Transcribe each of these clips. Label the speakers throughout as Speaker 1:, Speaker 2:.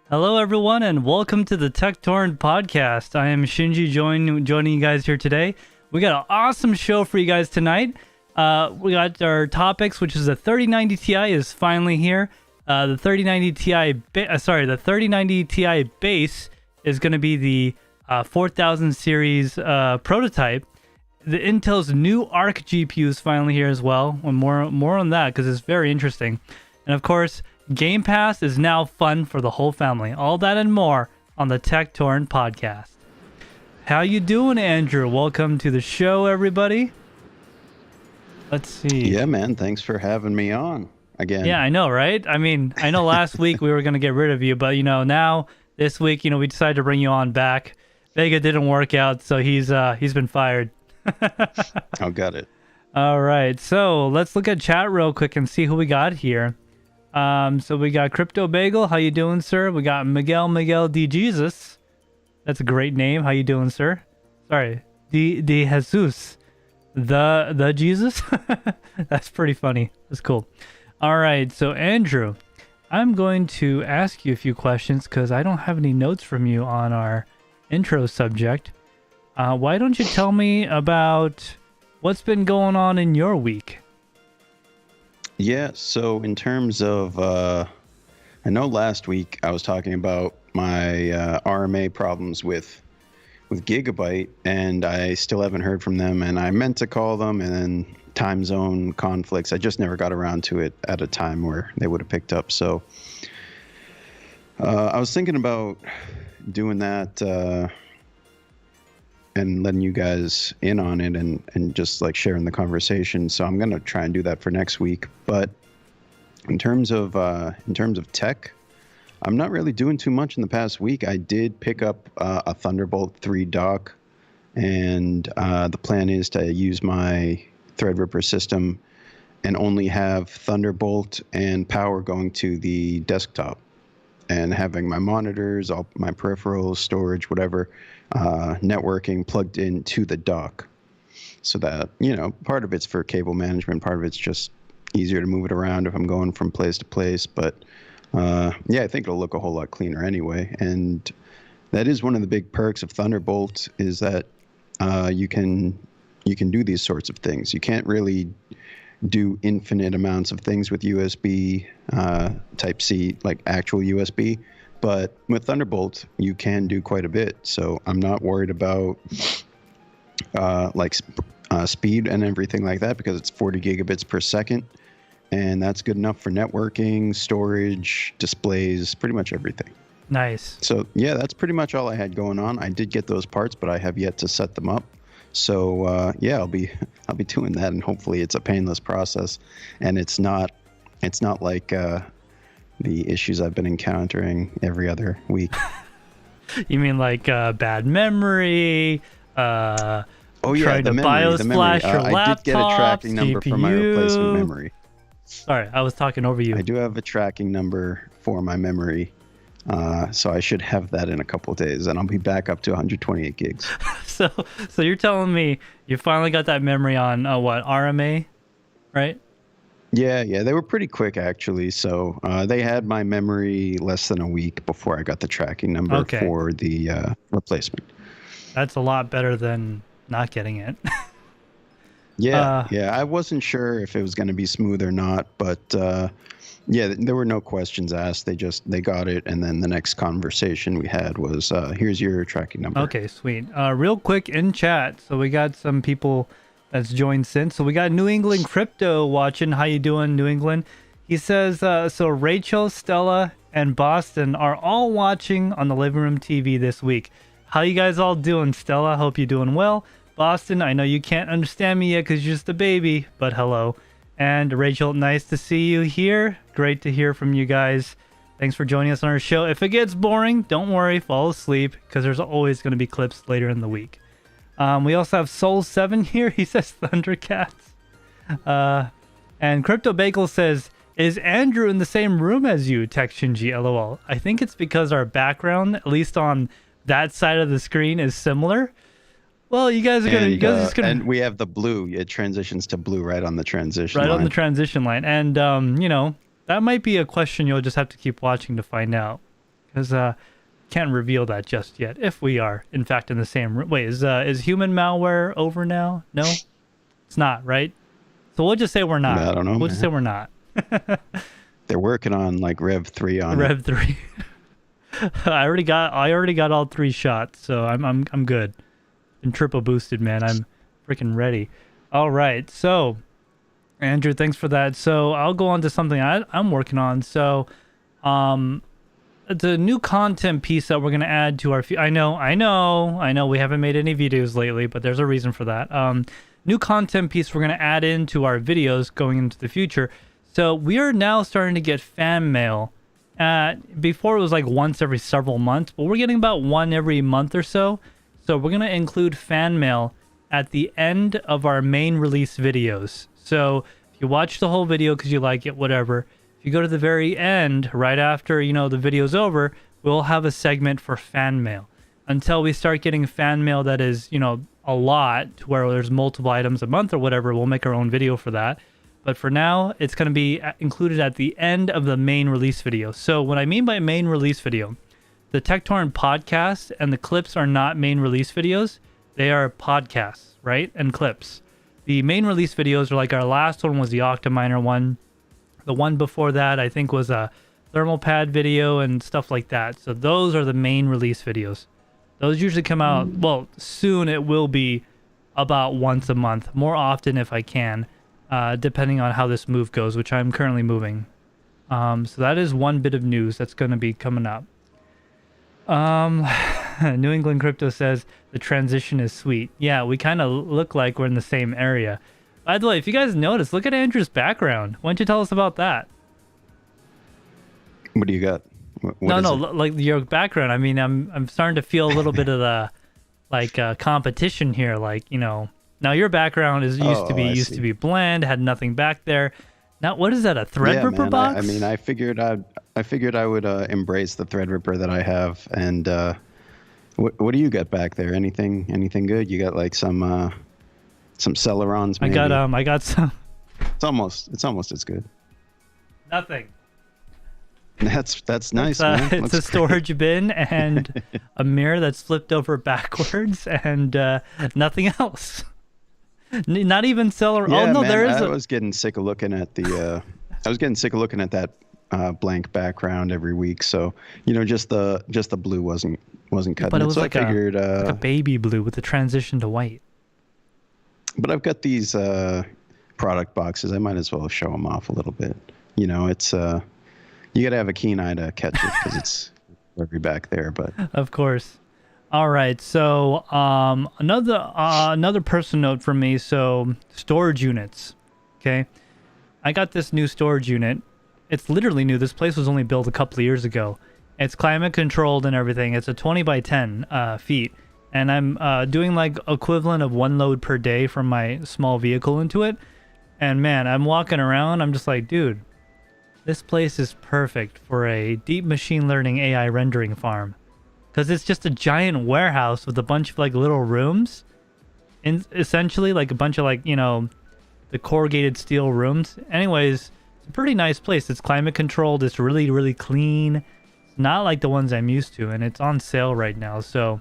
Speaker 1: Hello, everyone, and welcome to the Tek Torrent Podcast. I am Shinji joining you guys here today. We got an awesome show for you guys tonight. We got our topics, which is the 3090 Ti is finally here. The 3090 Ti base is going to be the 4000 series prototype. The Intel's new Arc GPU is finally here as well. And more on that because it's very interesting. And of course, Game Pass is now fun for the whole family. All that and more on the Tek Torrent Podcast. How you doing, Andrew? Welcome to the show, everybody. Let's see.
Speaker 2: Yeah, man. Thanks for having me on again.
Speaker 1: Yeah, I know, right? I mean, I know last week we were going to get rid of you, but, now this week, we decided to bring you on back. Vega didn't work out, so he's been fired.
Speaker 2: Oh, got it.
Speaker 1: All right. So let's look at chat real quick and see who we got here. So we got Crypto Bagel. How you doing, sir? We got Miguel D. Jesus. That's a great name. How you doing, sir? Sorry, D. Jesus. The Jesus. That's pretty funny. That's cool. All right. So Andrew, I'm going to ask you a few questions because I don't have any notes from you on our intro subject. Why don't you tell me about what's been going on in your week?
Speaker 2: Yeah, so in terms of, I know last week I was talking about my RMA problems with Gigabyte, and I still haven't heard from them, and I meant to call them, and then time zone conflicts. I just never got around to it at a time where they would have picked up. So I was thinking about doing that and letting you guys in on it and just like sharing the conversation. So I'm going to try and do that for next week. But in terms of tech, I'm not really doing too much in the past week. I did pick up a Thunderbolt 3 dock, and the plan is to use my Threadripper system and only have Thunderbolt and power going to the desktop, and having my monitors, all my peripherals, storage, whatever, networking plugged into the dock, so that, part of it's for cable management, part of it's just easier to move it around if I'm going from place to place. But I think it'll look a whole lot cleaner anyway. And that is one of the big perks of Thunderbolt, is that you can do these sorts of things. You can't really do infinite amounts of things with USB Type-C, like actual USB. But with Thunderbolt, you can do quite a bit. So I'm not worried about speed and everything like that, because it's 40 gigabits per second. And that's good enough for networking, storage, displays, pretty much everything.
Speaker 1: Nice.
Speaker 2: So yeah, that's pretty much all I had going on. I did get those parts, but I have yet to set them up. So I'll be doing that, and hopefully it's a painless process, and it's not like the issues I've been encountering every other week.
Speaker 1: You mean like bad memory?
Speaker 2: Oh yeah,
Speaker 1: trying to BIOS flash your laptop?
Speaker 2: I did get a tracking number
Speaker 1: GPU.
Speaker 2: for my replacement memory.
Speaker 1: Sorry, I was talking over you.
Speaker 2: I do have a tracking number for my memory, so I should have that in a couple of days, and I'll be back up to 128 gigs.
Speaker 1: So you're telling me you finally got that memory on what, RMA, right?
Speaker 2: Yeah, they were pretty quick actually. So they had my memory less than a week before I got the tracking number for the replacement.
Speaker 1: That's a lot better than not getting it.
Speaker 2: Yeah. I wasn't sure if it was going to be smooth or not, but there were no questions asked. They got it, and then the next conversation we had was, here's your tracking number.
Speaker 1: Okay, sweet. Real quick in chat, so we got some people that's joined since. So we got New England Crypto watching. How you doing, New England? He says, so Rachel, Stella, and Boston are all watching on the living room TV this week. How you guys all doing, Stella? Hope you're doing well. Boston, I know you can't understand me yet because you're just a baby, but hello. And Rachel, nice to see you here. Great to hear from you guys. Thanks for joining us on our show. If it gets boring, don't worry, fall asleep, because there's always going to be clips later in the week. We also have Soul7 here. He says Thundercats. And Crypto Bagel says, is Andrew in the same room as you, TekShinji, LOL? I think it's because our background, at least on that side of the screen, is similar. Well, you guys are gonna,
Speaker 2: and we have the blue. It transitions to blue right on the transition line.
Speaker 1: Right on the transition line. And, you know, that might be a question you'll just have to keep watching to find out. Because, can't reveal that just yet, if we are, in fact, in the same room. Wait, is human malware over now? No? It's not, right? So we'll just say we're not.
Speaker 2: I don't know.
Speaker 1: We'll just say we're not.
Speaker 2: They're working on, like, Rev 3 on
Speaker 1: Rev 3. I already got all 3 shots, so I'm good. Been triple boosted, man. I'm freaking ready. All right, so Andrew, thanks for that. So I'll go on to something I'm working on. So, the new content piece that we're gonna add to our I know we haven't made any videos lately, but there's a reason for that. New content piece we're gonna add into our videos going into the future. So we are now starting to get fan mail. Before it was like once every several months, but we're getting about one every month or so. So we're going to include fan mail at the end of our main release videos. So if you watch the whole video because you like it, whatever, if you go to the very end, right after, you know, the video's over, we'll have a segment for fan mail until we start getting fan mail that is, you know, a lot to where there's multiple items a month or whatever. We'll make our own video for that. But for now, it's going to be included at the end of the main release video. So what I mean by main release video, the Tek Torrent Podcast and the clips are not main release videos. They are podcasts, right? And clips. The main release videos are like our last one was the Octominer one. The one before that, I think, was a thermal pad video and stuff like that. So those are the main release videos. Those usually come out, well, soon it will be about once a month. More often if I can, depending on how this move goes, which I'm currently moving. So that is one bit of news that's going to be coming up. New England Crypto says the transition is sweet. Yeah, we kind of look like we're in the same area. By the way, if you guys notice, look at Andrew's background. Why don't you tell us about that?
Speaker 2: What do you got?
Speaker 1: Like your background. I mean, I'm starting to feel a little bit of the competition here. Like, you know, now your background is used to be bland, had nothing back there. Now, what is that? A Threadripper box?
Speaker 2: I mean, I figured I would embrace the Threadripper that I have. And what do you got back there? Anything good? You got like some Celerons? Maybe?
Speaker 1: I got some.
Speaker 2: It's almost as good.
Speaker 1: Nothing.
Speaker 2: That's nice. Man.
Speaker 1: It's a storage bin and a mirror that's flipped over backwards and nothing else. Not even Celeron.
Speaker 2: Yeah,
Speaker 1: oh no,
Speaker 2: man,
Speaker 1: there is.
Speaker 2: I was getting sick of looking at the. I was getting sick of looking at that blank background every week. So you know, just the blue wasn't cutting.
Speaker 1: But it was
Speaker 2: so
Speaker 1: like
Speaker 2: I figured
Speaker 1: like a baby blue with the transition to white.
Speaker 2: But I've got these product boxes. I might as well show them off a little bit. You know, it's you got to have a keen eye to catch it because it's every back there. But
Speaker 1: of course. All right, so another person note from me. So storage units, okay? I got this new storage unit. It's literally new. This place was only built a couple of years ago. It's climate controlled and everything. It's a 20 by 10 feet, and I'm doing like equivalent of 1 load per day from my small vehicle into it. And man, I'm walking around. I'm just like, dude, this place is perfect for a deep machine learning AI rendering farm. Because it's just a giant warehouse with a bunch of like little rooms, and essentially like a bunch of like, you know, the corrugated steel rooms. Anyways, it's a pretty nice place. It's climate controlled. It's really, really clean. It's not like the ones I'm used to, and it's on sale right now. So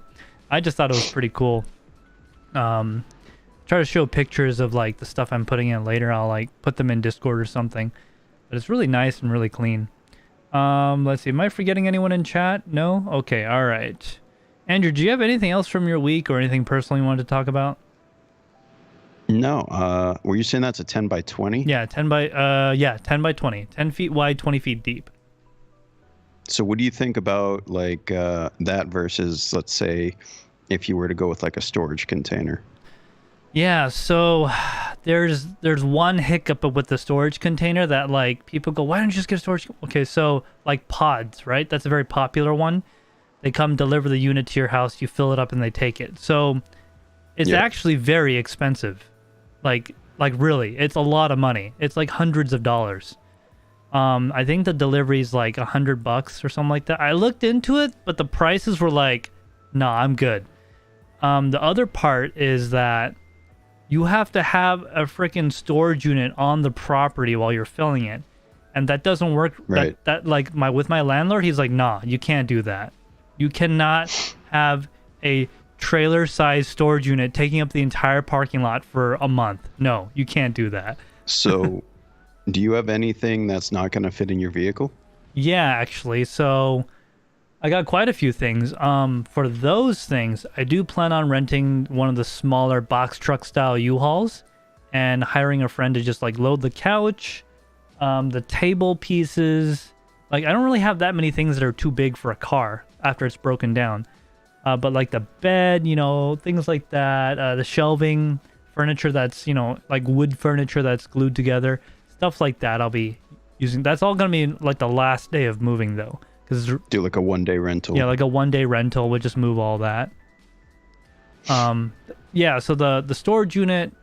Speaker 1: I just thought it was pretty cool. Try to show pictures of like the stuff I'm putting in later. I'll like put them in Discord or something. But it's really nice and really clean. Let's see. Am I forgetting anyone in chat? No? Okay, all right. Andrew, do you have anything else from your week or anything personal you wanted to talk about?
Speaker 2: No. Were you saying that's a 10 by 20?
Speaker 1: Yeah, 10 by 20. 10 feet wide, 20 feet deep.
Speaker 2: So what do you think about like that versus, let's say, if you were to go with like a storage container?
Speaker 1: Yeah, so there's one hiccup with the storage container that like people go, why don't you just get a storage? Okay, so like pods, right? That's a very popular one. They come deliver the unit to your house, you fill it up and they take it. So it's actually very expensive. Like really, it's a lot of money. It's like hundreds of dollars. I think the delivery is like $100 or something like that. I looked into it, but the prices were like, nah, I'm good. The other part is that you have to have a freaking storage unit on the property while you're filling it. And that doesn't work.
Speaker 2: Right.
Speaker 1: That like with my landlord, he's like, nah, you can't do that. You cannot have a trailer-sized storage unit taking up the entire parking lot for a month. No, you can't do that.
Speaker 2: So do you have anything that's not going to fit in your vehicle?
Speaker 1: Yeah, actually. So I got quite a few things. For those things, I do plan on renting one of the smaller box truck style U-Hauls and hiring a friend to just like load the couch, the table pieces. Like I don't really have that many things that are too big for a car after it's broken down. But like the bed, you know, things like that, the shelving, furniture that's, you know, like wood furniture that's glued together, stuff like that I'll be using. That's all going to be like the last day of moving though.
Speaker 2: Do like a 1-day rental.
Speaker 1: Yeah, like a 1-day rental would just move all that. Yeah, so the storage unit,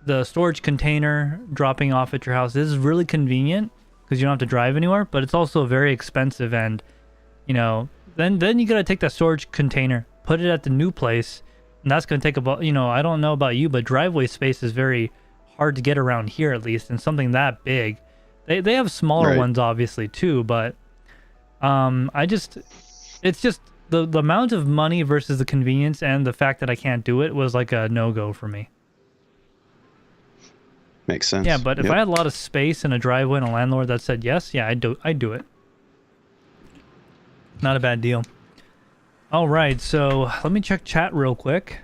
Speaker 1: the storage container dropping off at your house is really convenient because you don't have to drive anywhere, but it's also very expensive and, you know, then you got to take that storage container, put it at the new place, and that's going to take about, you know, I don't know about you, but driveway space is very hard to get around here at least, and something that big. They have smaller ones obviously too, but it's just the amount of money versus the convenience and the fact that I can't do it was like a no-go for me.
Speaker 2: Makes sense.
Speaker 1: Yeah, but if I had a lot of space and a driveway and a landlord that said yes, yeah, I'd do it. Not a bad deal. All right, so let me check chat real quick.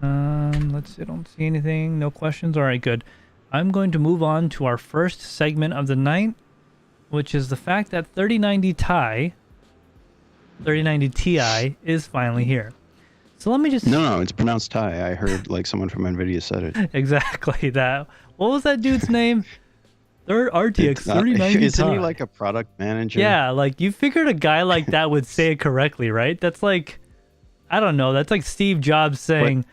Speaker 1: Let's see, I don't see anything. No questions. All right, good. I'm going to move on to our first segment of the night, which is the fact that 3090 Ti is finally here. So let me just...
Speaker 2: No, it's pronounced Thai. I heard like someone from NVIDIA said it.
Speaker 1: Exactly that. What was that dude's name? RTX 3090
Speaker 2: Isn't
Speaker 1: Ti.
Speaker 2: he like a product manager?
Speaker 1: Yeah, like you figured a guy like that would say it correctly, right? That's like, I don't know. That's like Steve Jobs saying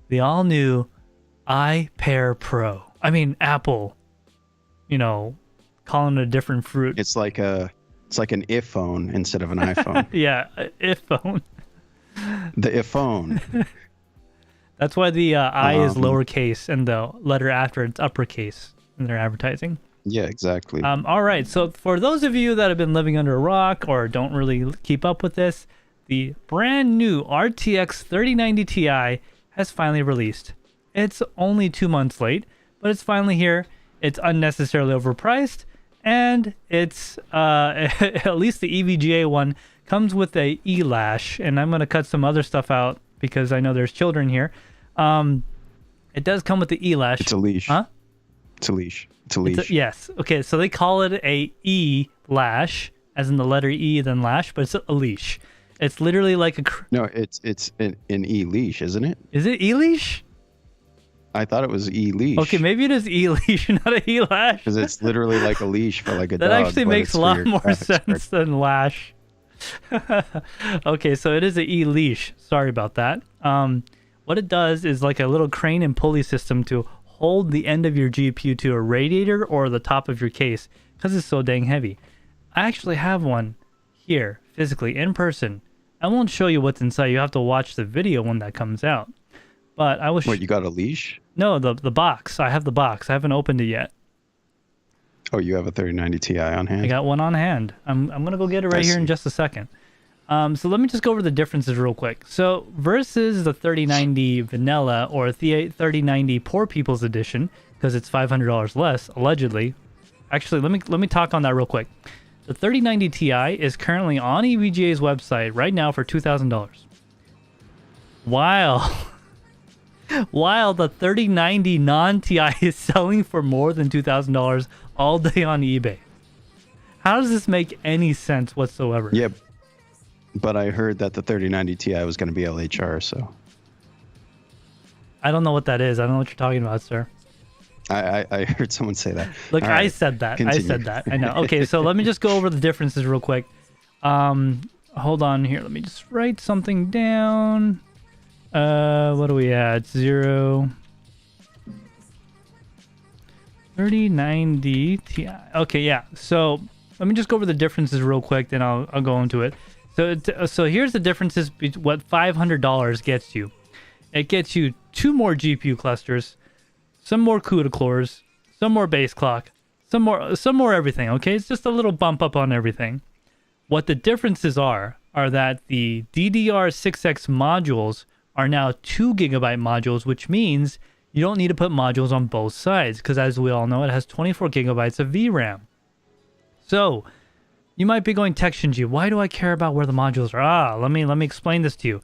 Speaker 1: the all-new iPair Pro. I mean, Apple, you know, calling it a different fruit.
Speaker 2: It's like an iPhone instead of an iPhone.
Speaker 1: Yeah, iPhone.
Speaker 2: The iPhone.
Speaker 1: That's why the I is lowercase and the letter after it's uppercase in their advertising.
Speaker 2: Yeah, exactly.
Speaker 1: All right, so for those of you that have been living under a rock or don't really keep up with this, the brand new RTX 3090 Ti has finally released. It's only 2 months late, but it's finally here. It's unnecessarily overpriced, and it's at least the EVGA one comes with a E-lash, and I'm going to cut some other stuff out because I know there's children here. It does come with the E-lash.
Speaker 2: It's a leash.
Speaker 1: Huh?
Speaker 2: It's a leash. It's a leash.
Speaker 1: Yes. Okay, so they call it a E-lash, as in the letter E, then lash, but it's a leash. It's literally like a...
Speaker 2: No, it's an E-leash, isn't it?
Speaker 1: Is it E-leash?
Speaker 2: I thought it was E-leash.
Speaker 1: Okay, maybe it is E-leash, not a E-lash.
Speaker 2: Because it's literally like a leash for like a
Speaker 1: that
Speaker 2: dog.
Speaker 1: That actually makes a lot more sense than lash. Okay, so it is an E-leash. Sorry about that. What it does is like a little crane and pulley system to hold the end of your GPU to a radiator or the top of your case because it's so dang heavy. I actually have one here, physically, in person. I won't show you what's inside. You have to watch the video when that comes out. But I was...
Speaker 2: What, you got a leash?
Speaker 1: No, the box. I have the box. I haven't opened it yet.
Speaker 2: Oh, you have a 3090 Ti on hand?
Speaker 1: I got one on hand. I'm going to go get it right here in just a second. So let me just go over the differences real quick. So versus the 3090 vanilla or the 3090 poor people's edition, because it's $500 less, allegedly. Actually, let me talk on that real quick. The 3090 Ti is currently on EVGA's website right now for $2,000. While while the 3090 non-Ti is selling for more than $2,000 all day on eBay. How does this make any sense whatsoever?
Speaker 2: Yep. But I heard that the 3090 Ti was going to be LHR, so.
Speaker 1: I don't know what that is. I don't know what you're talking about, sir.
Speaker 2: I heard someone say that.
Speaker 1: Look,
Speaker 2: All right,
Speaker 1: I said that.
Speaker 2: continue.
Speaker 1: I said that. I know. Okay, so let me just go over the differences real quick. Hold on here. Let me just write something down. What do we add? 0. 3090 Ti. Okay, yeah. So let me just go over the differences real quick, then I'll go into it. So here's the differences between what $500 gets you. It gets you 2 more GPU clusters, some more CUDA cores, some more base clock, some more everything. Okay, it's just a little bump up on everything. What the differences are that the DDR6X modules are now 2 GB modules, which means you don't need to put modules on both sides because, as we all know, it has 24 GB of VRAM. So you might be going, TekShinji, why do I care about where the modules are? Let me explain this to you.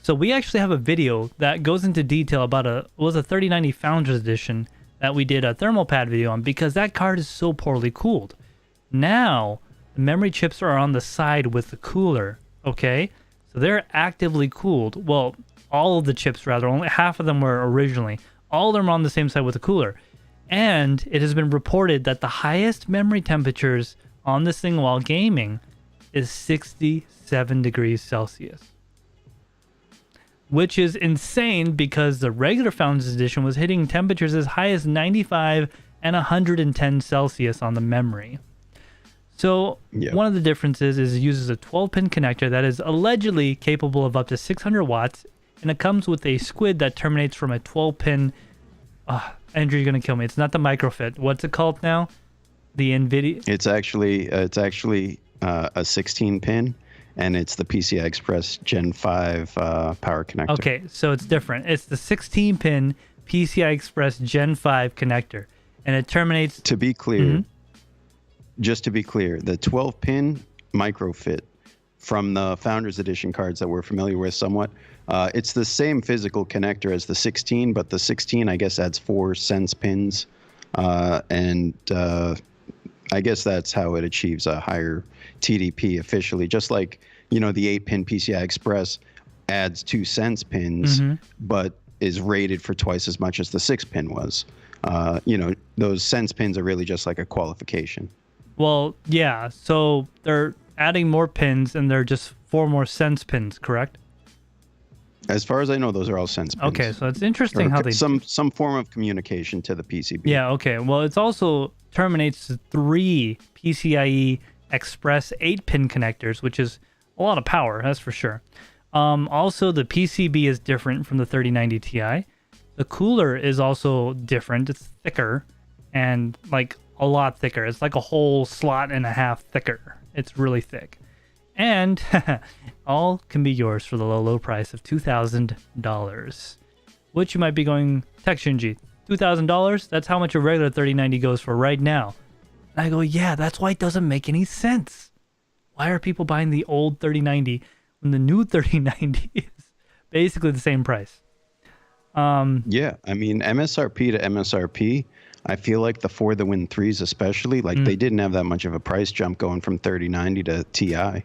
Speaker 1: So we actually have a video that goes into detail about a 3090 Founders Edition that we did a thermal pad video on because that card is so poorly cooled. Now the memory chips are on the side with the cooler, okay? So they're actively cooled. Well, all of the chips rather, only half of them were originally. All of them are on the same side with the cooler. And it has been reported that the highest memory temperatures on this thing while gaming is 67 degrees Celsius. Which is insane because the regular Founders Edition was hitting temperatures as high as 95 and 110 Celsius on the memory. So one of the differences is it uses a 12-pin connector that is allegedly capable of up to 600 watts, and it comes with a squid that terminates from a 12-pin... Andrew, you're going to kill me. It's not the microfit. What's it called now? The NVIDIA...
Speaker 2: It's actually a 16-pin, and it's the PCI Express Gen 5 power connector.
Speaker 1: Okay, so it's different. It's the 16-pin PCI Express Gen 5 connector, and it terminates...
Speaker 2: To be clear, just to be clear, the 12-pin microfit from the Founders Edition cards that we're familiar with somewhat, it's the same physical connector as the 16, but the 16, I guess, adds 4 sense pins, and I guess that's how it achieves a higher TDP officially, just like, the 8-pin PCI Express adds 2 sense pins, but is rated for twice as much as the 6-pin was. Those sense pins are really just like a qualification.
Speaker 1: Well, yeah, so they're adding more pins and they're just 4 more sense pins, correct?
Speaker 2: As far as I know, those are all sense pins.
Speaker 1: Okay, so it's interesting how they...
Speaker 2: Some form of communication to the PCB.
Speaker 1: Yeah, okay. Well, it's also terminates 3 PCIe Express 8-pin connectors, which is a lot of power, that's for sure. Also, the PCB is different from the 3090 Ti. The cooler is also different. It's thicker and like a lot thicker. It's like a whole slot and a half thicker. It's really thick. And all can be yours for the low price of $2,000. Which you might be going, TekShinji, $2,000? That's how much a regular 3090 goes for right now. And I go, yeah, that's why it doesn't make any sense. Why are people buying the old 3090 when the new 3090 is basically the same price?
Speaker 2: Yeah, I mean, MSRP to MSRP, I feel like the For the Win 3s especially, like they didn't have that much of a price jump going from 3090 to Ti.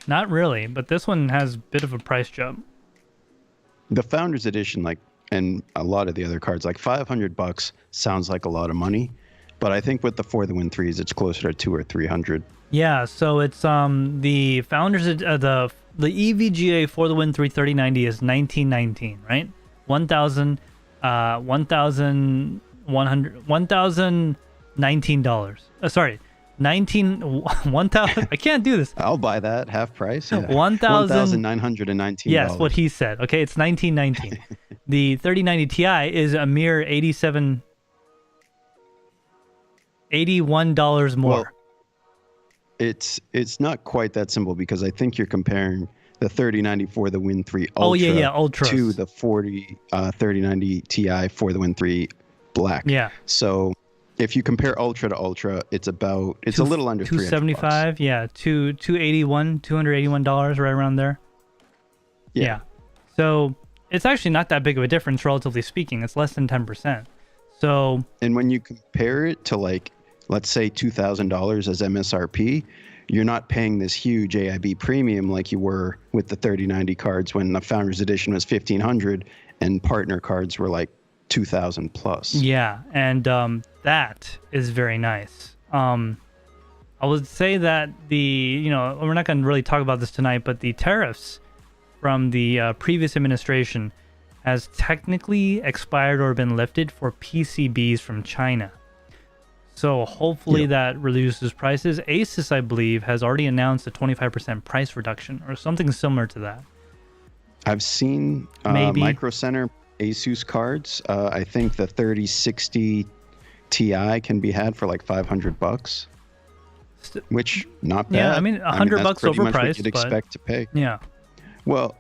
Speaker 1: Not really, but this one has a bit of a price jump.
Speaker 2: The Founders Edition, and a lot of the other cards, like $500 sounds like a lot of money, but I think with the For the Win 3s, it's closer to $200 or $300.
Speaker 1: Yeah, so it's the Founders the EVGA For the Win 3 3090 is $1,919, right? $1,019. Sorry, 1,000. I can't do this.
Speaker 2: I'll buy that half price. Yeah.
Speaker 1: $1,919. Yes, what he said. Okay, it's $1,919. The 3090 Ti is a mere $81 more.
Speaker 2: Well, it's not quite that simple because I think you're comparing the 3090 For the Win 3 Ultra,
Speaker 1: Ultras,
Speaker 2: to the 3090 Ti For the Win 3 Black.
Speaker 1: Yeah.
Speaker 2: So if you compare Ultra to Ultra, it's a little under
Speaker 1: $275. Yeah, $281, $281, right around there. Yeah. So it's actually not that big of a difference, relatively speaking. It's less than 10%. So,
Speaker 2: and when you compare it to like, let's say $2,000 as MSRP, you're not paying this huge AIB premium like you were with the 3090 cards when the Founders Edition was $1,500 and partner cards were like $2,000 plus.
Speaker 1: Yeah, and that is very nice. I would say that we're not going to really talk about this tonight, but the tariffs from the previous administration has technically expired or been lifted for PCBs from China. So hopefully that reduces prices. Asus, I believe, has already announced a 25% price reduction or something similar to that.
Speaker 2: I've seen Micro Center Asus cards. I think the 3060 Ti can be had for like $500, which not bad.
Speaker 1: Yeah, I mean, $100
Speaker 2: that's pretty much
Speaker 1: overpriced.
Speaker 2: what you'd expect to pay.
Speaker 1: Yeah.
Speaker 2: Well,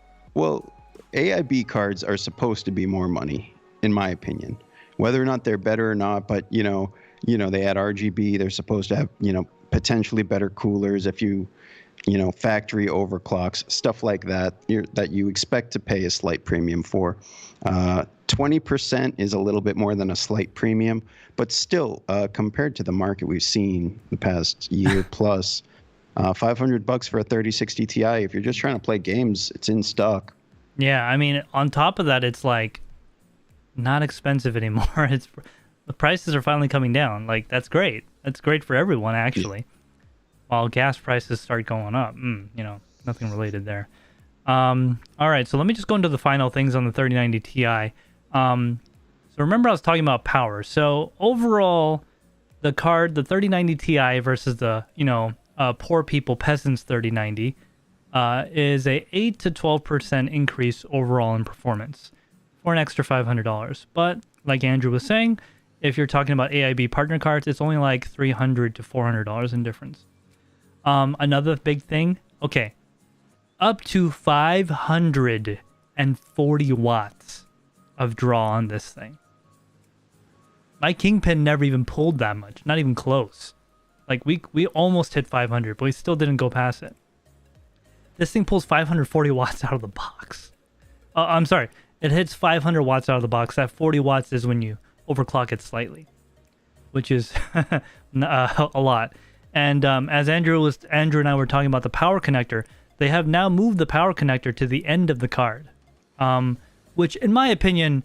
Speaker 2: AIB cards are supposed to be more money, in my opinion. Whether or not they're better or not, but they add RGB. They're supposed to have potentially better coolers if you factory overclocks, stuff like that that you expect to pay a slight premium for. 20% is a little bit more than a slight premium, but still, compared to the market we've seen the past year plus, $500 for a 3060 Ti. If you're just trying to play games, it's in stock.
Speaker 1: Yeah, I mean, on top of that, it's like not expensive anymore. The prices are finally coming down. Like, that's great. That's great for everyone, actually. While gas prices start going up, nothing related there. All right, so let me just go into the final things on the 3090 Ti. So remember I was talking about power. So overall, the 3090 Ti versus the poor people peasants 3090 is a 8 to 12% increase overall in performance for an extra $500. But like Andrew was saying, if you're talking about AIB partner cards, it's only like $300 to $400 in difference. Another big thing, okay, up to 540 watts of draw on this thing. My Kingpin never even pulled that much, not even close. Like we almost hit 500, but we still didn't go past it. This thing pulls 540 watts out of the box. I'm sorry, it hits 500 watts out of the box. That 40 watts is when you overclock it slightly, which is a lot. And as Andrew and I were talking about the power connector, they have now moved the power connector to the end of the card, which in my opinion,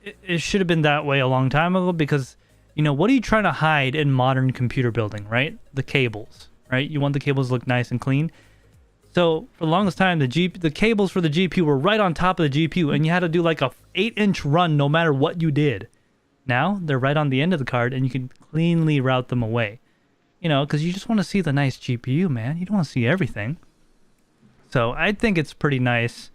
Speaker 1: it should have been that way a long time ago, because what are you trying to hide in modern computer building, right? The cables, right? You want the cables to look nice and clean. So for the longest time, the cables for the GPU were right on top of the GPU, and you had to do like a 8-inch run no matter what you did. Now they're right on the end of the card, and you can cleanly route them away. Because you just want to see the nice GPU, man. You don't want to see everything. So I think it's pretty nice.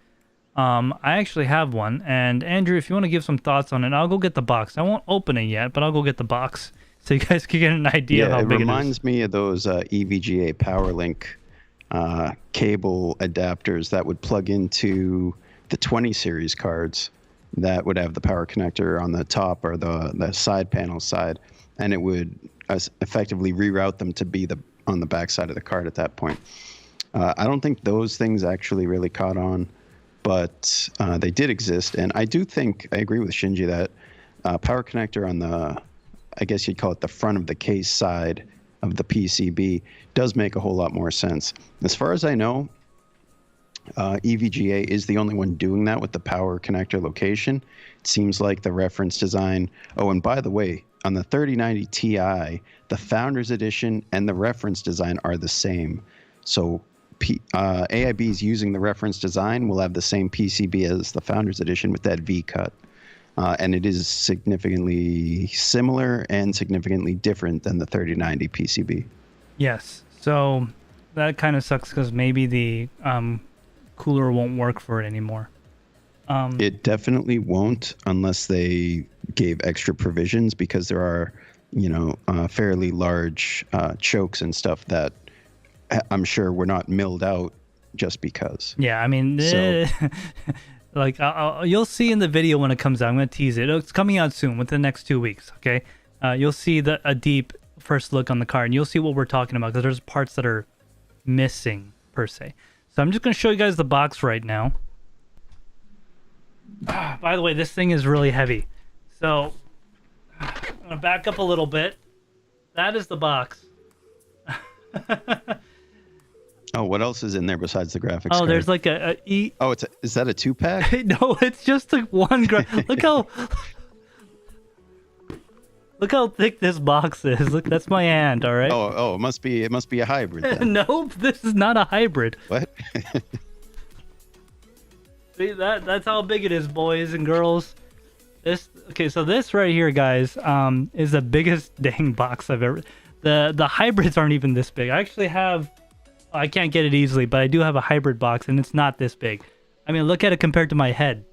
Speaker 1: I actually have one, and Andrew, if you want to give some thoughts on it, I'll go get the box. I won't open it yet, but I'll go get the box so you guys can get an idea of how big it is. It
Speaker 2: reminds me of those EVGA PowerLink cable adapters that would plug into the 20 series cards that would have the power connector on the top or the side panel side, and it would effectively reroute them to be on the back side of the card at that point. I don't think those things actually really caught on, but they did exist. And I agree with Shinji that power connector on I guess you'd call it the front of the case side of the PCB does make a whole lot more sense. As far as I know, EVGA is the only one doing that with the power connector location. It seems like the reference design. Oh, and by the way, on the 3090 Ti, the Founders Edition and the reference design are the same. So AIBs using the reference design will have the same PCB as the Founders Edition with that V-cut. And it is significantly similar and significantly different than the 3090 PCB.
Speaker 1: Yes. So that kind of sucks because maybe the cooler won't work for it anymore.
Speaker 2: It definitely won't unless they gave extra provisions, because there are, fairly large chokes and stuff that I'm sure were not milled out just because.
Speaker 1: Yeah, I mean, like you'll see in the video when it comes out. I'm going to tease it. It's coming out soon, within the next 2 weeks. Okay, you'll see a deep first look on the card, and you'll see what we're talking about, because there's parts that are missing per se. So I'm just going to show you guys the box right now. By the way, this thing is really heavy. So I'm gonna back up a little bit. That is the box.
Speaker 2: Oh, what else is in there besides the graphics card?
Speaker 1: There's like a
Speaker 2: Oh, is that a 2-pack?
Speaker 1: No, it's just a one. Look how thick this box is. Look, that's my hand. All right.
Speaker 2: Oh, it must be a hybrid then.
Speaker 1: Nope, this is not a hybrid.
Speaker 2: What?
Speaker 1: See, that's how big it is, boys and girls. So this right here, guys, is the biggest dang box I've ever. The hybrids aren't even this big. I actually have. I can't get it easily, but I do have a hybrid box, and it's not this big. I mean, look at it compared to my head.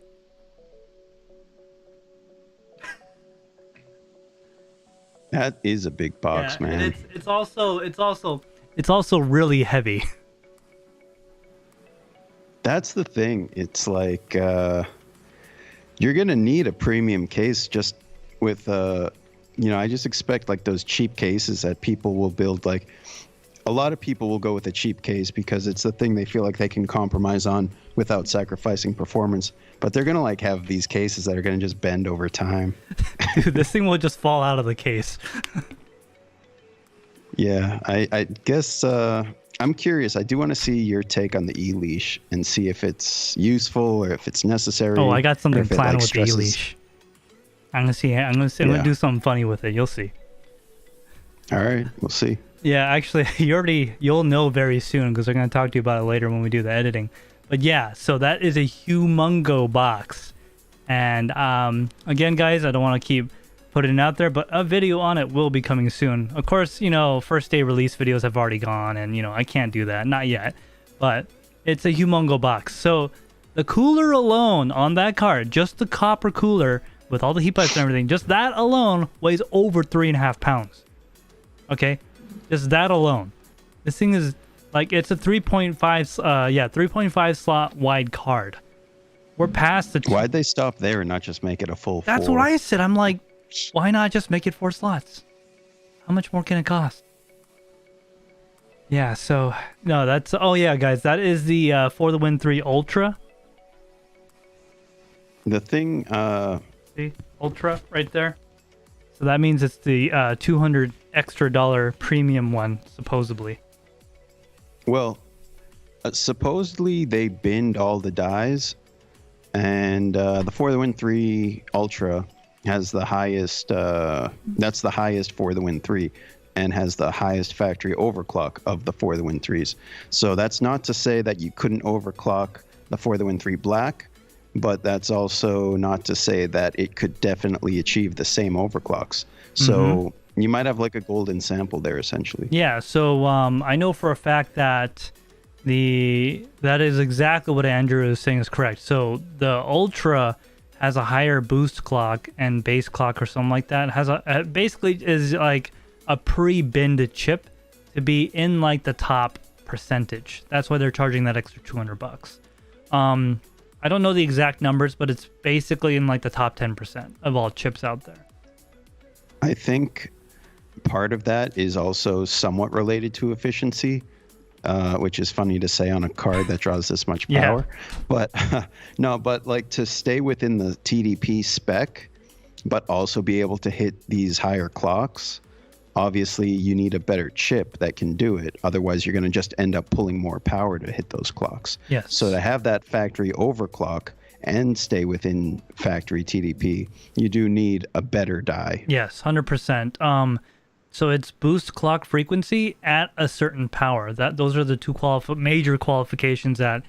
Speaker 2: That is a big box, man.
Speaker 1: And it's also really heavy.
Speaker 2: That's the thing. It's like you're gonna need a premium case just with I just expect like those cheap cases that people will build. Like a lot of people will go with a cheap case because it's the thing they feel like they can compromise on without sacrificing performance. But they're gonna like have these cases that are gonna just bend over time.
Speaker 1: Dude, this thing will just fall out of the case.
Speaker 2: Yeah, I guess I'm curious. I do want to see your take on the E-leash and see if it's useful or if it's necessary.
Speaker 1: Oh, I got something planned with the
Speaker 2: stresses.
Speaker 1: E-leash. I'm gonna do something funny with it. You'll see.
Speaker 2: All right, we'll see.
Speaker 1: Yeah, actually, you'll know very soon because they're gonna talk to you about it later when we do the editing. But yeah, so that is a humongo box, and again, guys, I don't want to keep putting it out there, but a video on it will be coming soon. Of course, first day release videos have already gone, and I can't do that, not yet. But it's a humongo box. So the cooler alone on that card, just the copper cooler with all the heat pipes and everything, just that alone weighs over 3.5 pounds. Okay, just that alone. This thing is like it's a 3.5 slot wide card. We're past the.
Speaker 2: Why'd they stop there and not just make it a full?
Speaker 1: That's
Speaker 2: 4?
Speaker 1: what I said. I'm like, why not just make it 4 slots? How much more can it cost? Yeah. So no, that's. Oh yeah, guys, that is the For the Win 3 Ultra.
Speaker 2: The thing.
Speaker 1: See, Ultra right there. So that means it's the $200 extra premium one, supposedly.
Speaker 2: Well, supposedly they binned all the dies, and the For the Win 3 Ultra has the highest. That's the highest For the Win 3, and has the highest factory overclock of the For the Win 3s. So that's not to say that you couldn't overclock the For the Win 3 Black, but that's also not to say that it could definitely achieve the same overclocks. So you might have like a golden sample there, essentially.
Speaker 1: Yeah, so I know for a fact that that is exactly what Andrew is saying is correct. So the Ultra has a higher boost clock and base clock or something like that. It has basically is like a pre-binned chip to be in like the top percentage. That's why they're charging that extra $200. I don't know the exact numbers, but it's basically in like the top 10% of all chips out there.
Speaker 2: I think part of that is also somewhat related to efficiency, which is funny to say on a card that draws this much power. But no, but like to stay within the TDP spec, but also be able to hit these higher clocks, obviously you need a better chip that can do it. Otherwise, you're going to just end up pulling more power to hit those clocks.
Speaker 1: Yes. So
Speaker 2: to have that factory overclock and stay within factory TDP, you do need a better die.
Speaker 1: Yes, 100%. So it's boost clock frequency at a certain power. Those are the two major qualifications that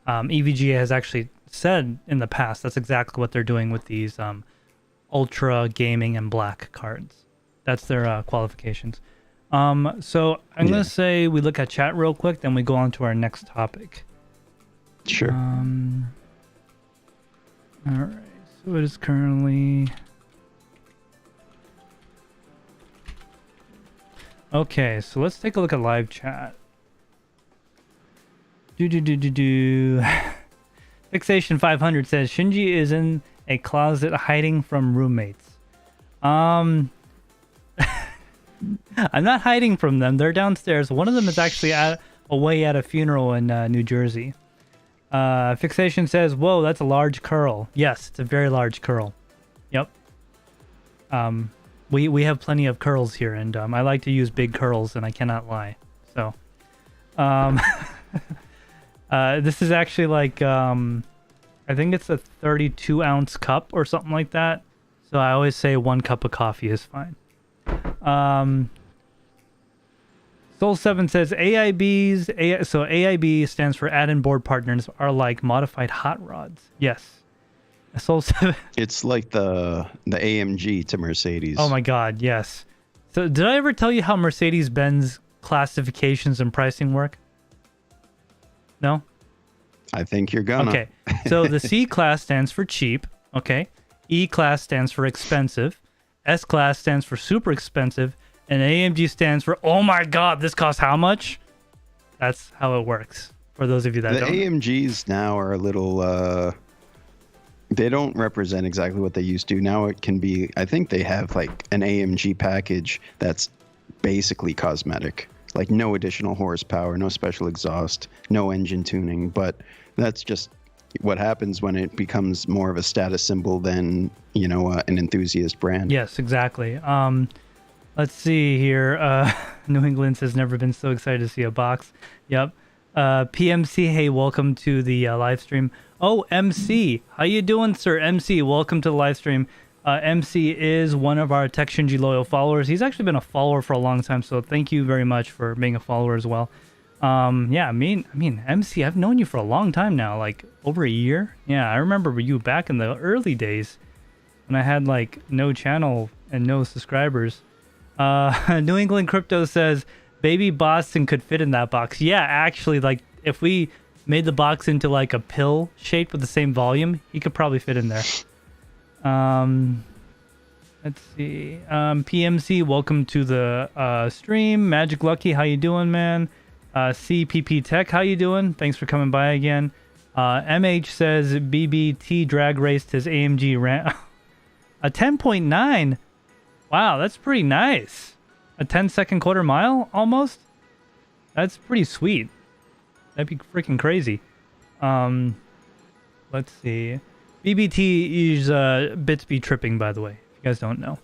Speaker 1: EVGA has actually said in the past. That's exactly what they're doing with these Ultra Gaming and Black cards. That's their qualifications. So I'm going to say we look at chat real quick, then we go on to our next topic.
Speaker 2: Sure.
Speaker 1: All right. So it is currently... Okay, so let's take a look at live chat. Fixation 500 says Shinji is in a closet hiding from roommates. I'm not hiding from them. They're downstairs. One of them is actually away at a funeral in New Jersey. Fixation says, whoa, that's a large curl. Yes, it's a very large curl. Yep. We have plenty of curls here, and I like to use big curls, and I cannot lie. So, this is actually like, I think it's a 32-ounce cup or something like that. So I always say 1 cup of coffee is fine. Soul7 says so AIB stands for add-in board partners are like modified hot rods. Yes. Soul7.
Speaker 2: It's like the AMG to Mercedes.
Speaker 1: Oh my God, yes. So did I ever tell you how Mercedes-Benz classifications and pricing work? No?
Speaker 2: I think you're gonna.
Speaker 1: Okay. So the C class stands for cheap. Okay. E class stands for expensive. S class stands for super expensive. And AMG stands for, oh my God, this costs how much? That's how it works. For those of you that don't know.
Speaker 2: The AMGs now are a little, they don't represent exactly what they used to. Now it can be, I think they have like an AMG package that's basically cosmetic. Like no additional horsepower, no special exhaust, no engine tuning. But that's just what happens when it becomes more of a status symbol than, you know, an enthusiast brand.
Speaker 1: Yes, exactly. Let's see here. New England has never been so excited to see a box. Yep. PMC, hey, welcome to the live stream. Oh, MC, how you doing, sir? MC, welcome to the live stream. MC is one of our TekShinji loyal followers. He's actually been a follower for a long time, so thank you very much for being a follower as well. Yeah, I mean, MC, I've known you for a long time now, like over a year. Yeah, I remember you back in the early days when I had like no channel and no subscribers. New England Crypto says, baby Boston could fit in that box. Yeah, actually, like if we made the box into like a pill shaped with the same volume, he could probably fit in there. Let's see. PMC, welcome to the stream. Magic Lucky, how you doing, man? CPP Tech, how you doing? Thanks for coming by again. MH says BBT drag raced his AMG ran a 10.9. Wow, that's pretty nice. A 10-second quarter mile, almost? That's pretty sweet. That'd be freaking crazy. Let's see. BBT is Bitsby tripping, by the way, if you guys don't know.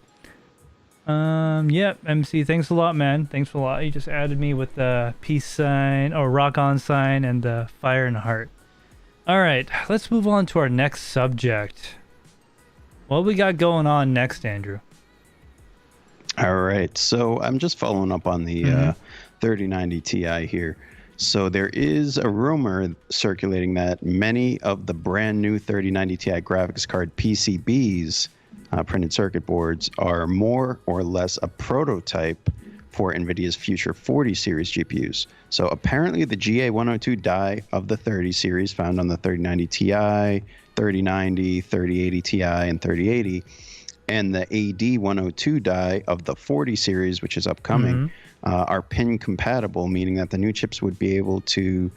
Speaker 1: Yep, MC, thanks a lot, man. Thanks a lot. You just added me with the peace sign, or rock on sign, and the fire and heart. All right, let's move on to our next subject. What we got going on next, Andrew?
Speaker 2: All right, so I'm just following up on the 3090 Ti here. So there is a rumor circulating that many of the brand new 3090 Ti graphics card PCBs, printed circuit boards, are more or less a prototype for NVIDIA's future 40 series GPUs. So apparently the GA102 die of the 30 series found on the 3090 Ti, 3090, 3080 Ti, and 3080, and the AD102 die of the 40 series, which is upcoming, are pin compatible, meaning that the new chips would be able to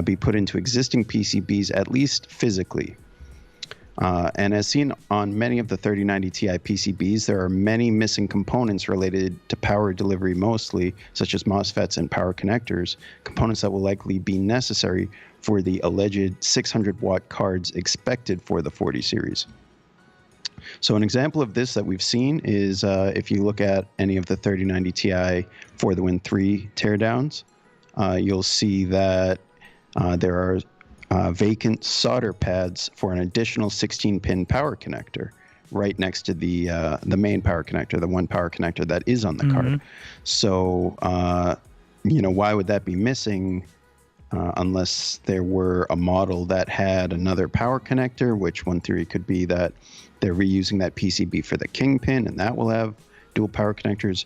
Speaker 2: be put into existing PCBs, at least physically. And as seen on many of the 3090 Ti PCBs, there are many missing components related to power delivery mostly, such as MOSFETs and power connectors, components that will likely be necessary for the alleged 600-watt cards expected for the 40 series. So an example of this that we've seen is if you look at any of the 3090 Ti for the Win 3 teardowns, you'll see that there are vacant solder pads for an additional 16-pin power connector right next to the main power connector, the one power connector that is on the card. So, you know, why would that be missing unless there were a model that had another power connector, which one theory could be that they're reusing that PCB for the Kingpin, and that will have dual power connectors.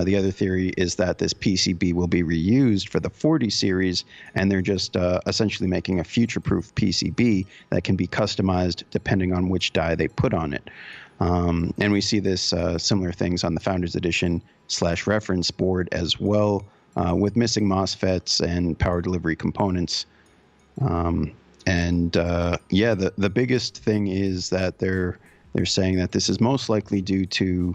Speaker 2: The other theory is that this PCB will be reused for the 40 series, and they're just essentially making a future-proof PCB that can be customized depending on which die they put on it. And we see this similar things on the Founders Edition / reference board as well, with missing MOSFETs and power delivery components. Yeah, the biggest thing is that they're saying that this is most likely due to,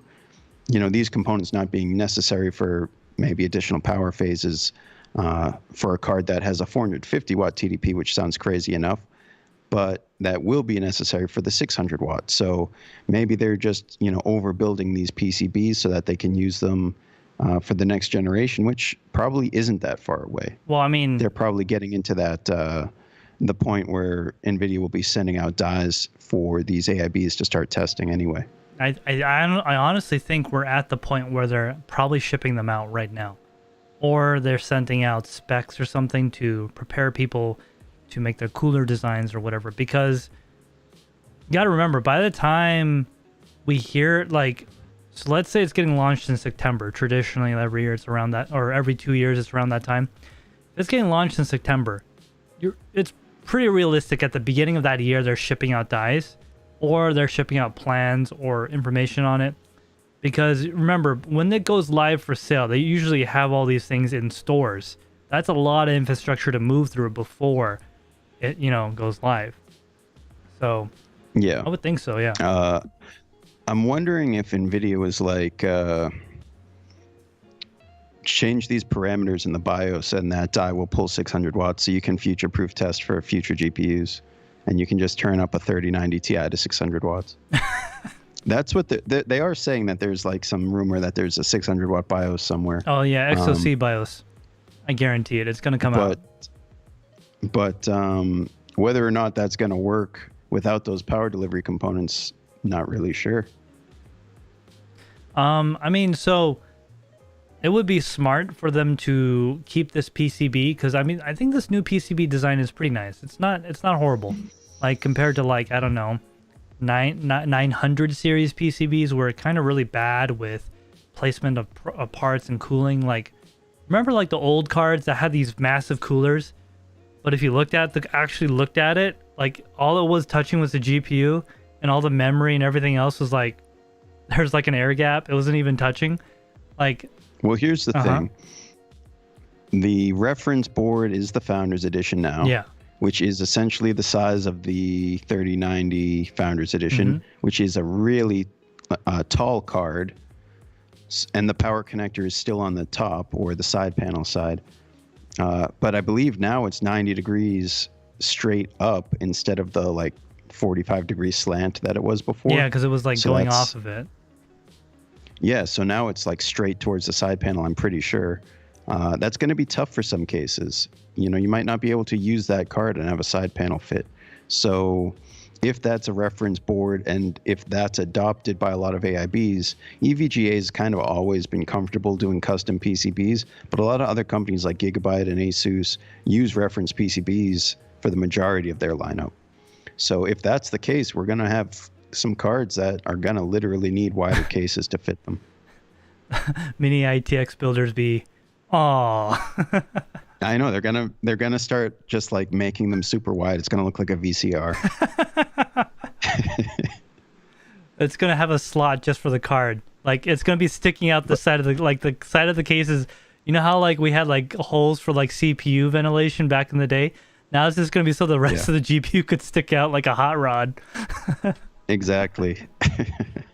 Speaker 2: you know, these components not being necessary for maybe additional power phases, for a card that has a 450 watt TDP, which sounds crazy enough, but that will be necessary for the 600 watts. So maybe they're just, overbuilding these PCBs so that they can use them for the next generation, which probably isn't that far away.
Speaker 1: Well, I mean,
Speaker 2: they're probably getting into that the point where NVIDIA will be sending out dies for these AIBs to start testing anyway.
Speaker 1: I honestly think we're at the point where they're probably shipping them out right now, or they're sending out specs or something to prepare people to make their cooler designs or whatever. Because you got to remember, by the time we hear so let's say it's getting launched in September. Traditionally, every year it's around that, or every 2 years it's around that time. If it's getting launched in September, it's pretty realistic at the beginning of that year they're shipping out dies, or they're shipping out plans or information on it. Because remember, when it goes live for sale, they usually have all these things in stores. That's a lot of infrastructure to move through before it, goes live. So
Speaker 2: yeah,
Speaker 1: I would think so. Yeah.
Speaker 2: I'm wondering if NVIDIA was change these parameters in the BIOS and that die will pull 600 watts so you can future-proof test for future GPUs. And you can just turn up a 3090 Ti to 600 watts. That's what they are saying, that there's some rumor that there's a 600 watt BIOS somewhere.
Speaker 1: Oh yeah, XOC BIOS. I guarantee it. It's going to come out.
Speaker 2: But whether or not that's going to work without those power delivery components, not really sure.
Speaker 1: I mean, so it would be smart for them to keep this PCB, because I think this new PCB design is pretty nice. It's not horrible, compared to I don't know, 900 series PCBs were kind of really bad with placement of parts and cooling. Remember the old cards that had these massive coolers, but if you actually looked at it, all it was touching was the GPU, and all the memory and everything else was there's an air gap. It wasn't even touching.
Speaker 2: Well, here's the thing. The reference board is the Founders Edition now.
Speaker 1: Yeah.
Speaker 2: Which is essentially the size of the 3090 Founders Edition, which is a really tall card. And the power connector is still on the top, or the side panel side. But I believe now it's 90 degrees straight up instead of the 45 degree slant that it was before.
Speaker 1: Yeah, because it was going off of it.
Speaker 2: Yeah, so now it's straight towards the side panel, I'm pretty sure. That's going to be tough for some cases. You might not be able to use that card and have a side panel fit. So if that's a reference board, and if that's adopted by a lot of AIBs, EVGA has kind of always been comfortable doing custom PCBs, but a lot of other companies like Gigabyte and Asus use reference PCBs for the majority of their lineup. So if that's the case, we're going to have some cards that are going to literally need wider cases to fit them.
Speaker 1: Mini ITX builders be, aw.
Speaker 2: I know they're gonna start just making them super wide. It's gonna look like a VCR.
Speaker 1: It's gonna have a slot just for the card. It's gonna be sticking out the side of the side of the cases. You know how we had holes for CPU ventilation back in the day? Now it's just gonna be so the rest of the GPU could stick out like a hot rod.
Speaker 2: Exactly.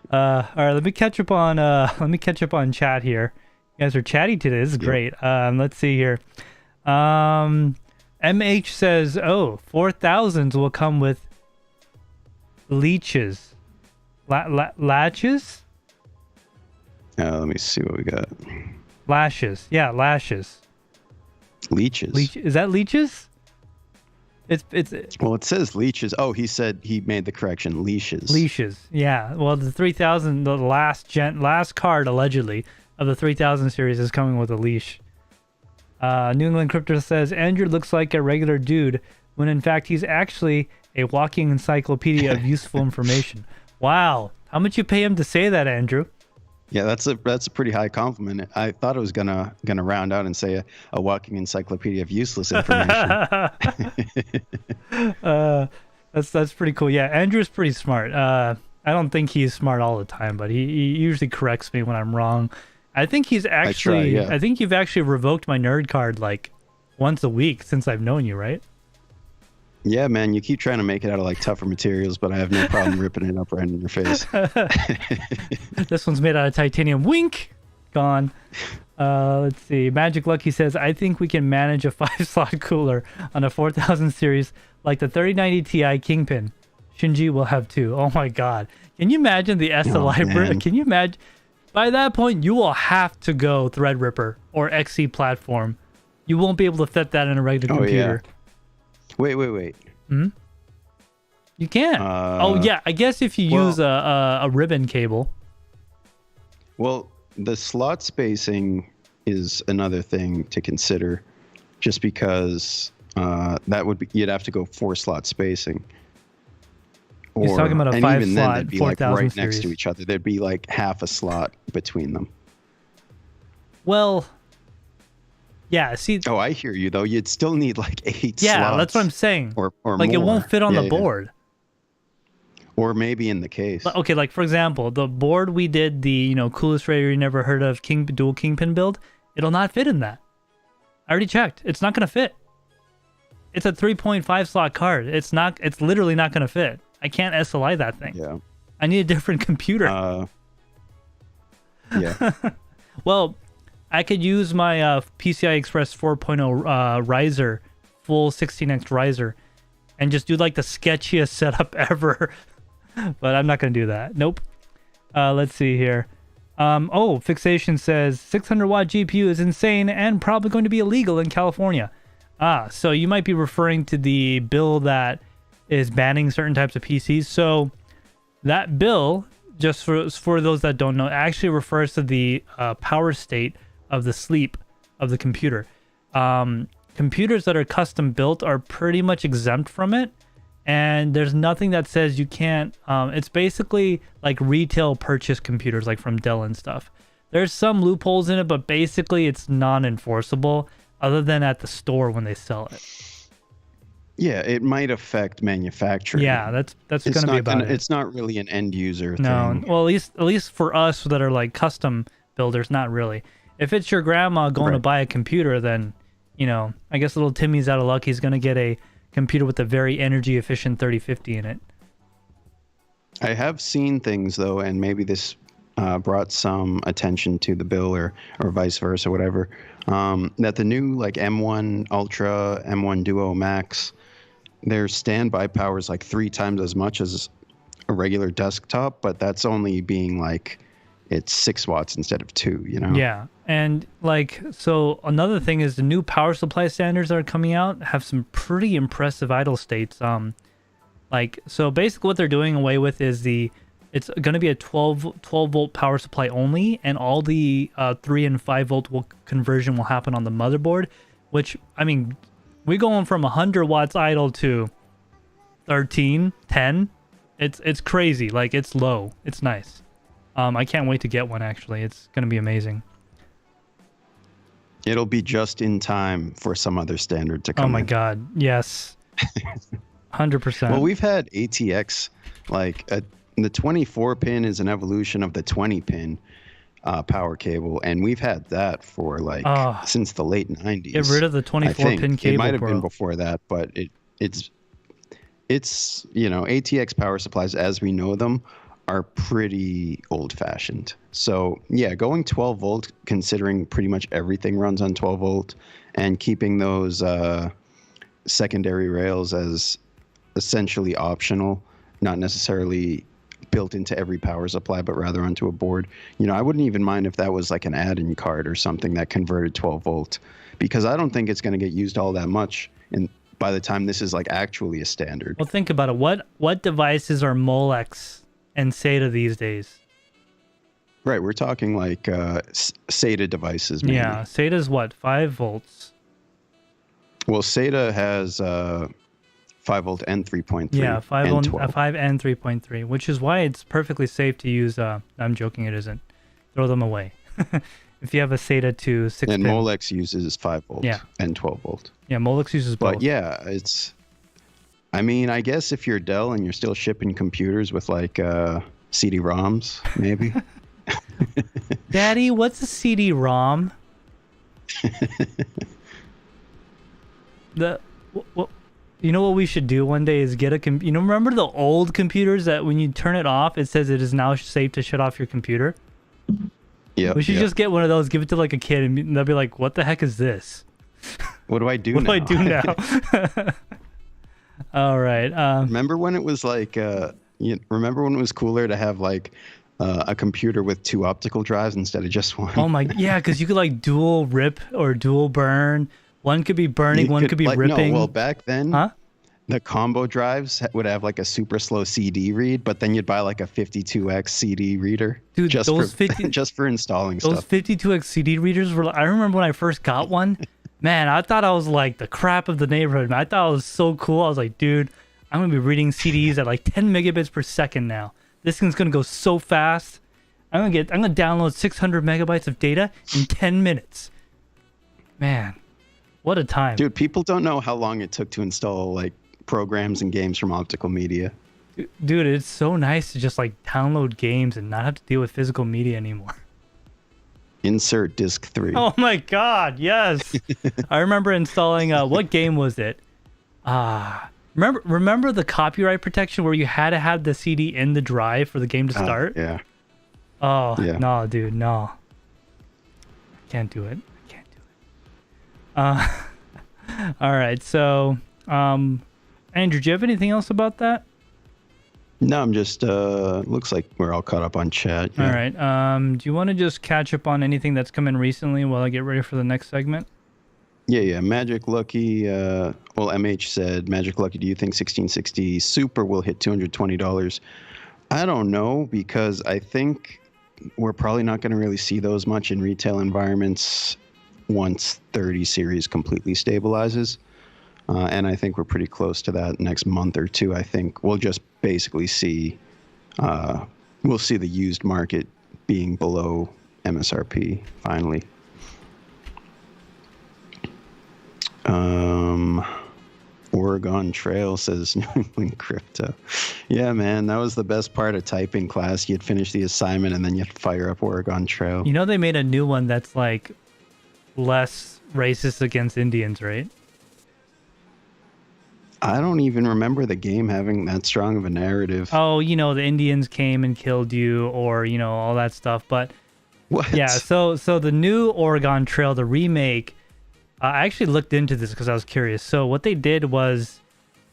Speaker 1: All right, let me catch up on chat here. You guys are chatty today. This is great. Let's see here. MH says, 4000s will come with leeches. Latches?
Speaker 2: Let me see what we got.
Speaker 1: Lashes. Yeah, lashes.
Speaker 2: Leeches.
Speaker 1: Is that leeches? It's
Speaker 2: well, it says leeches. Oh, he said he made the correction. Leashes.
Speaker 1: Leashes. Yeah. Well, the 3000, the last card allegedly of the 3000 series is coming with a leash. New England Crypto says Andrew looks like a regular dude when in fact he's actually a walking encyclopedia of useful information. Wow. How much you pay him to say that, Andrew?
Speaker 2: Yeah, that's a pretty high compliment. I thought it was gonna round out and say a walking encyclopedia of useless information.
Speaker 1: That's pretty cool. Yeah, Andrew's pretty smart. I don't think he's smart all the time, but he usually corrects me when I'm wrong. I think he's actually. I think you've actually revoked my nerd card once a week since I've known you, right?
Speaker 2: Yeah, man, you keep trying to make it out of tougher materials, but I have no problem ripping it up right in your face.
Speaker 1: This one's made out of titanium. Wink! Gone. Let's see. Magic Lucky says, I think we can manage a 5-slot cooler on a 4000 series like the 3090 Ti Kingpin. Shinji will have 2. Oh my god. Can you imagine the SLI?
Speaker 2: Man.
Speaker 1: Can you imagine? By that point, you will have to go Threadripper or XE platform. You won't be able to fit that in a regular computer.
Speaker 2: Yeah. Wait.
Speaker 1: You can't. Oh yeah, I guess if you use a ribbon cable.
Speaker 2: Well, the slot spacing is another thing to consider, just because that would be, you'd have to go 4-slot spacing.
Speaker 1: He's talking about a
Speaker 2: and
Speaker 1: 5
Speaker 2: even then,
Speaker 1: slot
Speaker 2: they'd be
Speaker 1: 4000
Speaker 2: like right
Speaker 1: series.
Speaker 2: next to each other. There'd be like half a slot between them.
Speaker 1: Well, yeah. See.
Speaker 2: Oh, I hear you though. You'd still need like 8
Speaker 1: Yeah,
Speaker 2: slots.
Speaker 1: that's what I'm saying.
Speaker 2: Or
Speaker 1: like
Speaker 2: more.
Speaker 1: it won't fit on
Speaker 2: Yeah,
Speaker 1: the board.
Speaker 2: Or maybe in the case.
Speaker 1: Okay, like for example, the board we did the coolest radio you never heard of dual Kingpin build, it'll not fit in that. I already checked. It's not gonna fit. It's a 3.5 slot card. It's not. It's literally not gonna fit. I can't SLI that thing.
Speaker 2: Yeah.
Speaker 1: I need a different computer.
Speaker 2: Yeah.
Speaker 1: Well, I could use my PCI Express 4.0 riser, full 16x riser, and just do like the sketchiest setup ever. But I'm not going to do that. Nope. Let's see here. Fixation says 600 watt GPU is insane and probably going to be illegal in California. So you might be referring to the bill that is banning certain types of PCs. So that bill, just for those that don't know, actually refers to the power state of the sleep of the computer. Computers that are custom built are pretty much exempt from it, and there's nothing that says you can't. It's basically like retail purchase computers, like from Dell and stuff. There's some loopholes in it, but basically it's non-enforceable other than at the store when they sell it.
Speaker 2: Yeah, it might affect manufacturing.
Speaker 1: Yeah, that's going to be about it.
Speaker 2: It's not really an end user thing.
Speaker 1: No, well, at least for us that are like custom builders, not really. If it's your grandma going to buy a computer, then, I guess little Timmy's out of luck. He's going to get a computer with a very energy efficient 3050 in it.
Speaker 2: I have seen things though, and maybe this brought some attention to the bill or vice versa, whatever, that the new like M1 Ultra, M1 Duo Max, their standby power is like 3 times as much as a regular desktop, but that's only being like it's 6 watts instead of 2,
Speaker 1: Yeah, and like, so another thing is the new power supply standards that are coming out have some pretty impressive idle states. So basically what they're doing away with is it's going to be a 12 volt power supply only, and all the 3 and 5 volt conversion will happen on the motherboard, which, I mean, we're going from 100 watts idle to 13, 10. It's crazy. Like, it's low. It's nice. I can't wait to get one, actually. It's going to be amazing.
Speaker 2: It'll be just in time for some other standard to come.
Speaker 1: Oh my God. Yes. 100%.
Speaker 2: Well, we've had ATX, like the 24 pin is an evolution of the 20 pin power cable, and we've had that for like since the late 90s.
Speaker 1: Get rid of the 24 pin cable.
Speaker 2: It might have been before that, but it's ATX power supplies as we know them are pretty old-fashioned. So yeah, going 12 volt, considering pretty much everything runs on 12 volt, and keeping those secondary rails as essentially optional, not necessarily built into every power supply, but rather onto a board. I wouldn't even mind if that was like an add-in card or something that converted 12 volt, because I don't think it's going to get used all that much by the time this is like actually a standard.
Speaker 1: Well, think about it. What devices are Molex and SATA these days?
Speaker 2: Right, we're talking like SATA devices. Maybe.
Speaker 1: Yeah, SATA's what, 5 volts?
Speaker 2: Well, SATA has 5 volt and 3.3.
Speaker 1: Yeah, 5
Speaker 2: and
Speaker 1: 5 and 3.3, which is why it's perfectly safe to use. I'm joking, it isn't. Throw them away. If you have a SATA to 6
Speaker 2: and
Speaker 1: pin.
Speaker 2: Molex uses 5 volt and 12 volt.
Speaker 1: Yeah, Molex uses both.
Speaker 2: But yeah, I mean, I guess if you're Dell and you're still shipping computers with like CD-ROMs, maybe.
Speaker 1: Daddy, what's a CD-ROM? You know what we should do one day is get a remember the old computers that when you turn it off, it says it is now safe to shut off your computer?
Speaker 2: Yeah.
Speaker 1: We should just get one of those, give it to like a kid, and they'll be like, "What the heck is this?
Speaker 2: What do I do
Speaker 1: What
Speaker 2: now?
Speaker 1: do I do now?" All right.
Speaker 2: Remember when it was like, remember when it was cooler to have like a computer with 2 optical drives instead of just one?
Speaker 1: Oh my, yeah, because you could like dual rip or dual burn. One could be burning, one could be
Speaker 2: like,
Speaker 1: ripping.
Speaker 2: No, well, back then,
Speaker 1: huh?
Speaker 2: the combo drives would have like a super slow CD read, but then you'd buy like a 52x CD reader.
Speaker 1: Dude,
Speaker 2: just
Speaker 1: those
Speaker 2: for just for installing
Speaker 1: those
Speaker 2: stuff.
Speaker 1: 52x CD readers were. I remember when I first got one. Man, I thought I was like the crap of the neighborhood. Man, I thought it was so cool. I was like, dude, I'm gonna be reading CDs at like 10 megabits per second now. This thing's gonna go so fast. I'm gonna download 600 megabytes of data in 10 minutes. Man, what a time.
Speaker 2: Dude, people don't know how long it took to install like programs and games from optical media.
Speaker 1: Dude, it's so nice to just like download games and not have to deal with physical media anymore.
Speaker 2: Insert disc 3.
Speaker 1: Oh my god, yes. I remember installing what game was it? Remember the copyright protection where you had to have the CD in the drive for the game to start?
Speaker 2: Yeah.
Speaker 1: Oh,
Speaker 2: yeah.
Speaker 1: No, dude, no. Can't do it. All right, so Andrew, do you have anything else about that?
Speaker 2: No, I'm just looks like we're all caught up on chat. Yeah.
Speaker 1: All right. Do you want to just catch up on anything that's come in recently while I get ready for the next segment?
Speaker 2: Yeah. Magic Lucky, well, MH said, Magic Lucky, do you think 1660 Super will hit $220? I don't know, because I think we're probably not going to really see those much in retail environments once 30 series completely stabilizes. And I think we're pretty close to that next month or two. I think we'll just basically see, we'll see the used market being below MSRP finally. Oregon Trail says New England Crypto. Yeah, man, that was the best part of typing class. You'd finish the assignment and then you'd fire up Oregon Trail.
Speaker 1: You know, they made a new one that's like less racist against Indians, right?
Speaker 2: I don't even remember the game having that strong of a narrative.
Speaker 1: Oh, you know, the Indians came and killed you, or, you know, all that stuff. But
Speaker 2: what?
Speaker 1: Yeah, so the new Oregon Trail, the remake, I actually looked into this because I was curious. So what they did was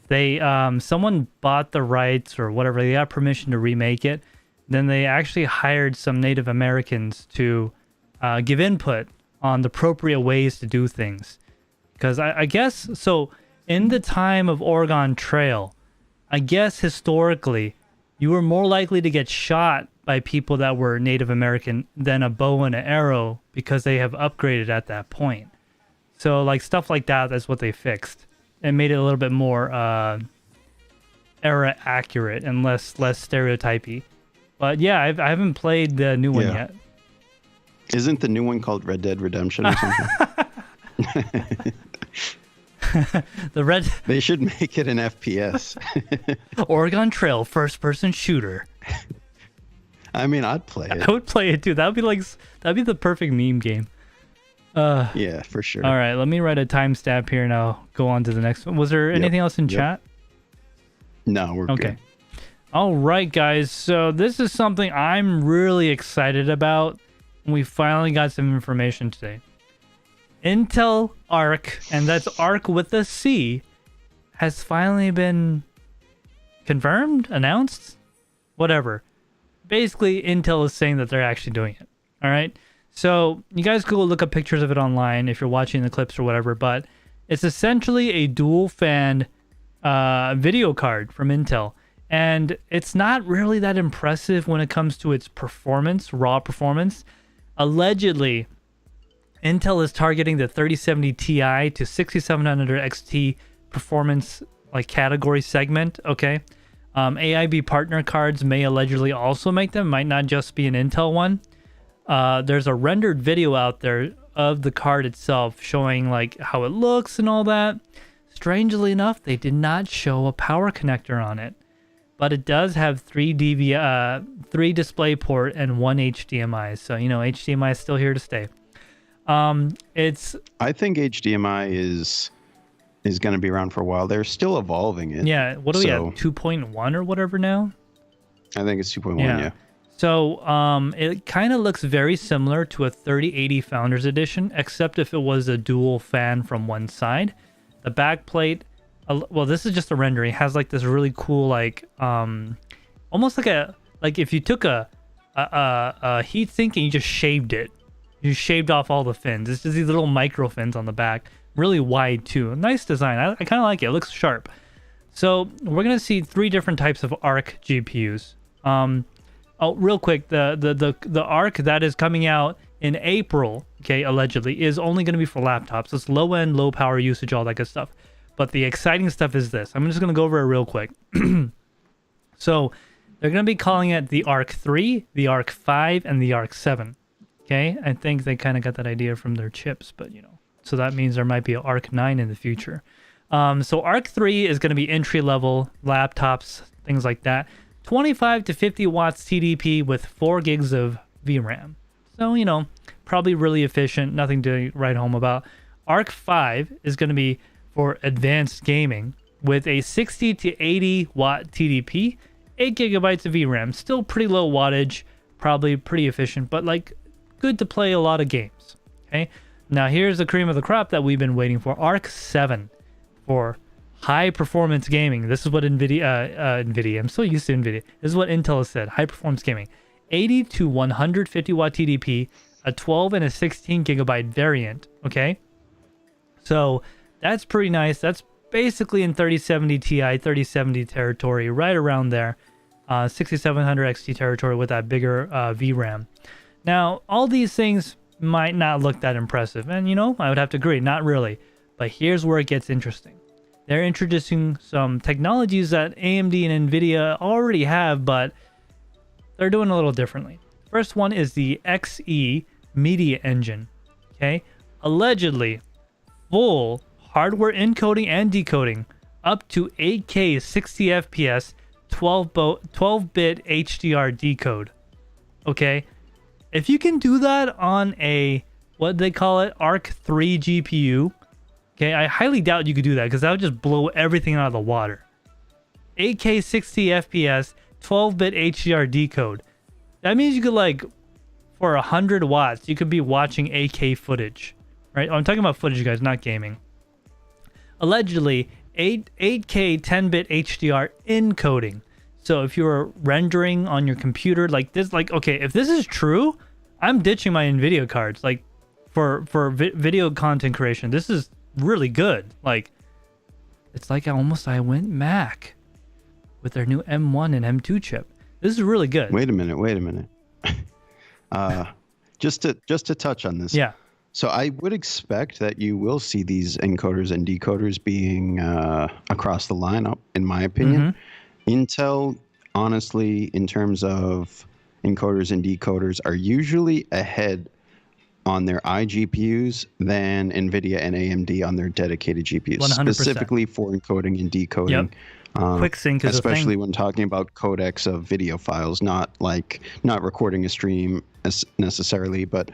Speaker 1: they someone bought the rights or whatever, they got permission to remake it. Then they actually hired some Native Americans to give input on the appropriate ways to do things. Because I guess, so in the time of Oregon Trail, I guess historically, you were more likely to get shot by people that were Native American than a bow and an arrow because they have upgraded at that point. So like stuff like that, that's what they fixed and made it a little bit more era accurate and less stereotypy. But yeah, I haven't played the new one yet.
Speaker 2: Isn't the new one called Red Dead Redemption or something? They should make it an FPS.
Speaker 1: Oregon Trail first-person shooter.
Speaker 2: I mean, I'd play it.
Speaker 1: I would play it too. That'd be the perfect meme game.
Speaker 2: Yeah, for sure.
Speaker 1: All right, let me write a timestamp here and I'll go on to the next one. Was there anything else in chat?
Speaker 2: No, we're
Speaker 1: okay.
Speaker 2: good.
Speaker 1: All right, guys. So this is something I'm really excited about. We finally got some information today. Intel Arc, and that's Arc with a C, has finally been confirmed, announced, whatever. Basically, Intel is saying that they're actually doing it. All right. So you guys go look up pictures of it online if you're watching the clips or whatever, but it's essentially a dual fan video card from Intel. And it's not really that impressive when it comes to its performance, raw performance. Allegedly, Intel is targeting the 3070 Ti to 6700 XT performance like category segment, okay? AIB partner cards may allegedly also make them, might not just be an Intel one. There's a rendered video out there of the card itself showing like how it looks and all that. Strangely enough, they did not show a power connector on it, but it does have three display port and one HDMI. So, you know, HDMI is still here to stay. I
Speaker 2: think HDMI is going to be around for a while. They're still evolving it.
Speaker 1: Yeah. What do we have? 2.1 or whatever now?
Speaker 2: I think it's 2.1. Yeah.
Speaker 1: So it kind of looks very similar to a 3080 Founders Edition, except if it was a dual fan from one side. The back plate, well, this is just a rendering. It has like this really cool, like almost like if you took a heat sink and you just shaved it. You shaved off all the fins. It's just these little micro fins on the back. Really wide too. Nice design. I kind of like it. It looks sharp. So we're going to see 3 different types of ARC GPUs. Oh, real quick, the ARC that is coming out in April, okay, allegedly, is only going to be for laptops. It's low end, low power usage, all that good stuff. But the exciting stuff is this. I'm just going to go over it real quick. So they're going to be calling it the ARC 3, the ARC 5, and the ARC 7. Okay, I think they kind of got that idea from their chips, but so that means there might be an ARC 9 in the future. So ARC 3 is going to be entry level laptops, things like that. 25 to 50 watts TDP with 4 gigs of VRAM. So, probably really efficient, nothing to write home about. ARC 5 is going to be for advanced gaming with a 60 to 80 watt TDP, 8 gigabytes of VRAM. Still pretty low wattage, probably pretty efficient, but like good to play a lot of games. Okay, now here's the cream of the crop that we've been waiting for. ARC 7 for high performance gaming. This is what NVIDIA, I'm so used to NVIDIA. This is what Intel has said. High performance gaming. 80 to 150 watt TDP, a 12 and a 16 gigabyte variant. Okay, so that's pretty nice. That's basically in 3070 Ti, 3070 territory, right around there. 6700 XT territory with that bigger VRAM. Now, all these things might not look that impressive. And, I would have to agree, not really. But here's where it gets interesting. They're introducing some technologies that AMD and NVIDIA already have, but they're doing a little differently. First one is the XE Media Engine. Okay? Allegedly, full hardware encoding and decoding up to 8K 60 FPS 12-bit HDR decode. Okay? If you can do that on a, what they call it, ARC 3 GPU, okay, I highly doubt you could do that because that would just blow everything out of the water. 8K 60 FPS, 12-bit HDR decode. That means you could, like, for 100 watts, you could be watching 8K footage, right? I'm talking about footage, guys, not gaming. Allegedly, 8K 10-bit HDR encoding. So if you're rendering on your computer like this, like, okay, if this is true, I'm ditching my NVIDIA cards. Like, for video content creation, this is really good. Like, it's like I went Mac with their new M1 and M2 chip. This is really good.
Speaker 2: Wait a minute. Just to touch on this.
Speaker 1: Yeah.
Speaker 2: So I would expect that you will see these encoders and decoders being across the lineup, in my opinion. Mm-hmm. Intel, honestly, in terms of encoders and decoders, are usually ahead on their iGPUs than NVIDIA and AMD on their dedicated GPUs,
Speaker 1: 100%.
Speaker 2: Specifically for encoding and decoding.
Speaker 1: Yep. Quick sync is
Speaker 2: especially when talking about codecs of video files, not recording a stream necessarily, but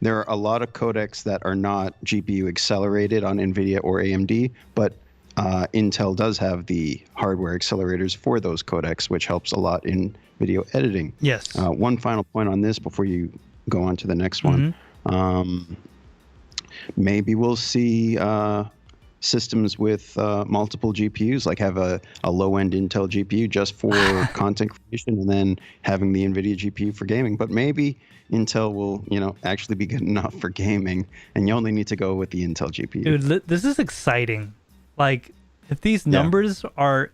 Speaker 2: there are a lot of codecs that are not GPU accelerated on NVIDIA or AMD, but Intel does have the hardware accelerators for those codecs, which helps a lot in video editing.
Speaker 1: Yes.
Speaker 2: One final point on this before you go on to the next one. Maybe we'll see systems with multiple GPUs, like have a low-end Intel GPU just for content creation and then having the NVIDIA GPU for gaming. But maybe Intel will, actually be good enough for gaming, and you only need to go with the Intel GPU.
Speaker 1: Dude, this is exciting. Like, if these numbers are,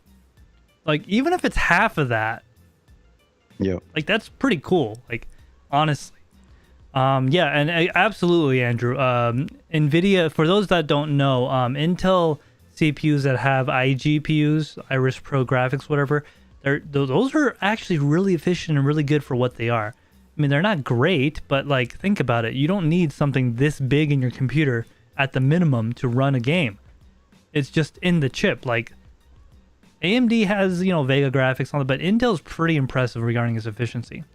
Speaker 1: like, even if it's half of that, like, that's pretty cool. Like, honestly. Yeah, and absolutely, Andrew. NVIDIA, for those that don't know, Intel CPUs that have iGPUs, Iris Pro graphics, whatever, those are actually really efficient and really good for what they are. I mean, they're not great, but, like, think about it. You don't need something this big in your computer at the minimum to run a game. It's just in the chip. Like, AMD has, Vega graphics on it, but Intel's pretty impressive regarding its efficiency.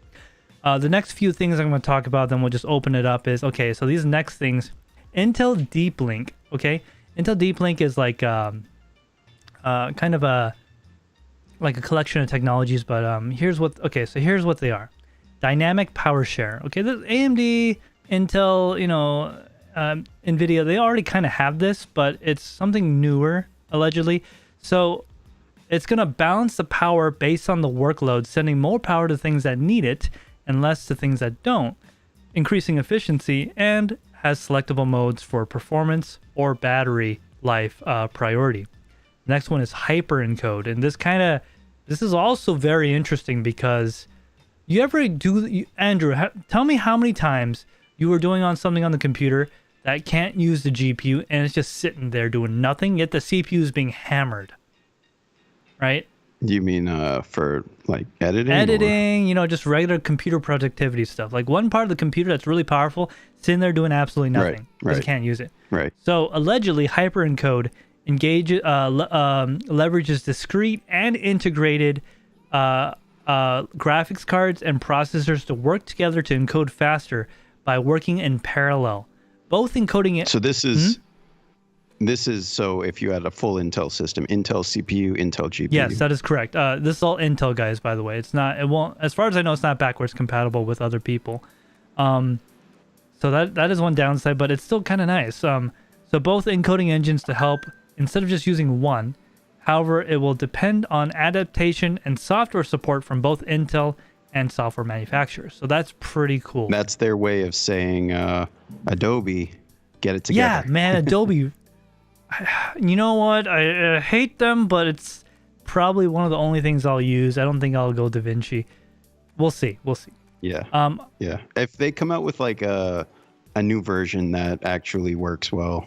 Speaker 1: The next few things I'm going to talk about, then we'll just open it up, is, okay, so these next things, Intel Deep Link, okay? Intel Deep Link is like kind of a like a collection of technologies, but here's what they are. Dynamic power share. Okay, this AMD, Intel, NVIDIA, they already kind of have this, but it's something newer, allegedly. So it's going to balance the power based on the workload, sending more power to things that need it and less to things that don't, increasing efficiency, and has selectable modes for performance or battery life priority. Next one is hyperencode, and this is also very interesting because Andrew, tell me how many times you were doing on something on the computer that can't use the GPU and it's just sitting there doing nothing, yet the CPU is being hammered, right?
Speaker 2: You mean for like editing?
Speaker 1: Editing, just regular computer productivity stuff. Like one part of the computer that's really powerful, sitting there doing absolutely nothing because it can't use it.
Speaker 2: Right.
Speaker 1: So allegedly, hyperencode leverages discrete and integrated graphics cards and processors to work together to encode faster by working in parallel. Both encoding it.
Speaker 2: So this is so if you had a full Intel system, Intel CPU, Intel GPU.
Speaker 1: Yes, that is correct. This is all Intel, guys, by the way. It won't, as far as I know, it's not backwards compatible with other people. So that is one downside, but it's still kind of nice. So both encoding engines to help instead of just using one. However, it will depend on adaptation and software support from both Intel and software manufacturers. So that's pretty cool.
Speaker 2: That's their way of saying, Adobe, get it together.
Speaker 1: Yeah, man, Adobe. You know what? I hate them, but it's probably one of the only things I'll use. I don't think I'll go DaVinci. We'll see.
Speaker 2: Yeah. Yeah. If they come out with like a new version that actually works well,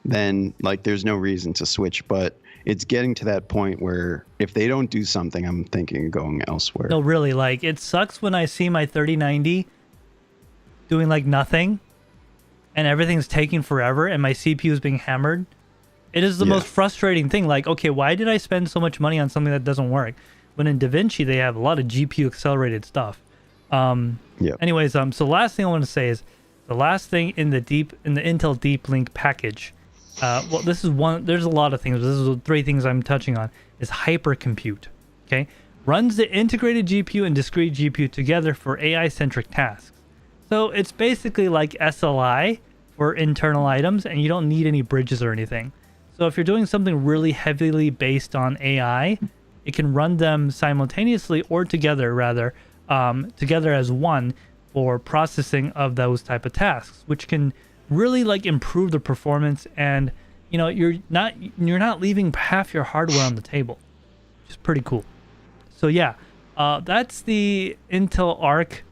Speaker 2: then like there's no reason to switch. But it's getting to that point where if they don't do something, I'm thinking of going elsewhere.
Speaker 1: No, really, like it sucks when I see my 3090 doing like nothing and everything's taking forever and my CPU is being hammered. It is the most frustrating thing. Like, okay, why did I spend so much money on something that doesn't work? When in DaVinci, they have a lot of GPU accelerated stuff. Anyways, so last thing I want to say is the last thing in the Intel Deep Link package. Well, this is one. There's a lot of things. But this is the three things I'm touching on. Is hypercompute. Okay, runs the integrated GPU and discrete GPU together for AI-centric tasks. So it's basically like SLI for internal items, and you don't need any bridges or anything. So if you're doing something really heavily based on AI, it can run them simultaneously or together, rather, together as one for processing of those type of tasks, which can really like improve the performance. And you're not leaving half your hardware on the table, which is pretty cool. So yeah, that's the Intel Arc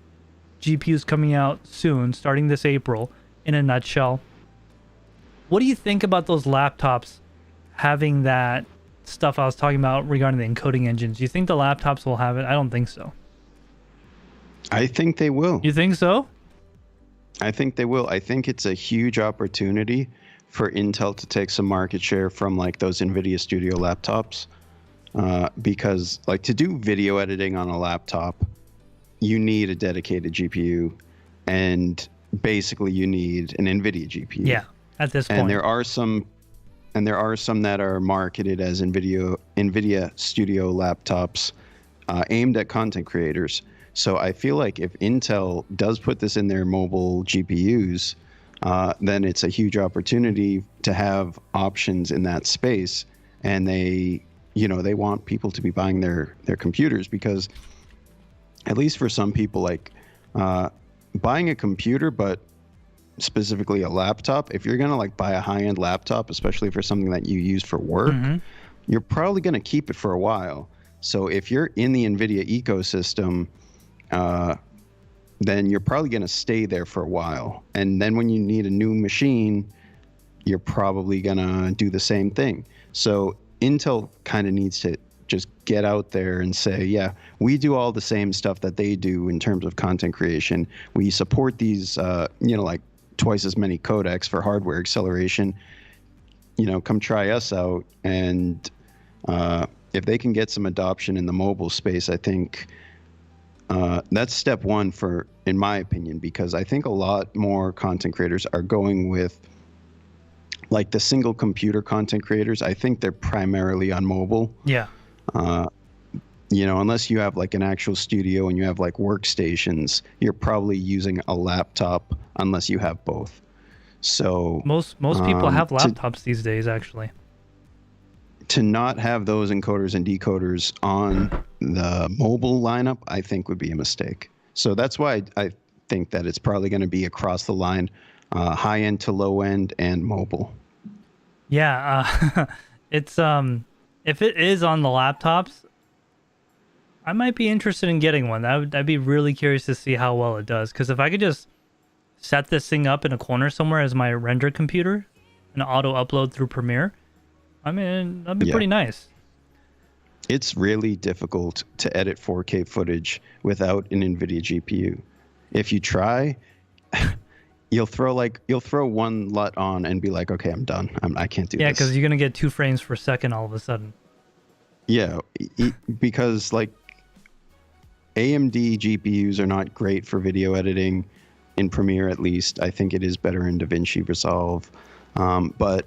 Speaker 1: GPUs coming out soon, starting this April. In a nutshell, what do you think about those laptops having that stuff I was talking about regarding the encoding engines? Do you think the laptops will have it? I don't think so.
Speaker 2: I think they will.
Speaker 1: You think so?
Speaker 2: I think they will. I think it's a huge opportunity for Intel to take some market share from like those NVIDIA Studio laptops, because like to do video editing on a laptop, you need a dedicated GPU, and basically you need an NVIDIA GPU.
Speaker 1: Yeah, at this point.
Speaker 2: And there are some that are marketed as NVIDIA Studio laptops aimed at content creators. So I feel like if Intel does put this in their mobile GPUs, then it's a huge opportunity to have options in that space. And they want people to be buying their computers, because at least for some people, like buying a computer, but specifically a laptop, if you're going to like buy a high-end laptop, especially for something that you use for work, you're probably going to keep it for a while. So if you're in the NVIDIA ecosystem, then you're probably going to stay there for a while. And then when you need a new machine, you're probably going to do the same thing. So Intel kind of needs to just get out there and say, yeah, we do all the same stuff that they do in terms of content creation. We support these, like twice as many codecs for hardware acceleration. Come try us out. And if they can get some adoption in the mobile space, I think that's step one in my opinion, because I think a lot more content creators are going with like the single computer content creators. I think they're primarily on mobile.
Speaker 1: Yeah.
Speaker 2: unless you have like an actual studio and you have like workstations, you're probably using a laptop unless you have both. So
Speaker 1: most people have laptops these days, actually.
Speaker 2: To not have those encoders and decoders on the mobile lineup, I think would be a mistake. So that's why I think that it's probably going to be across the line, high end to low end and mobile.
Speaker 1: Yeah, it's if it is on the laptops, I might be interested in getting one. I'd be really curious to see how well it does. Because if I could just set this thing up in a corner somewhere as my render computer and auto upload through Premiere, I mean, that'd be pretty nice.
Speaker 2: It's really difficult to edit 4K footage without an NVIDIA GPU. If you try, you'll throw one LUT on and be like, okay, I'm done. I can't do this.
Speaker 1: Yeah, because you're gonna get 2 frames per second all of a sudden.
Speaker 2: Yeah, because like AMD GPUs are not great for video editing in Premiere, at least. I think it is better in DaVinci Resolve, but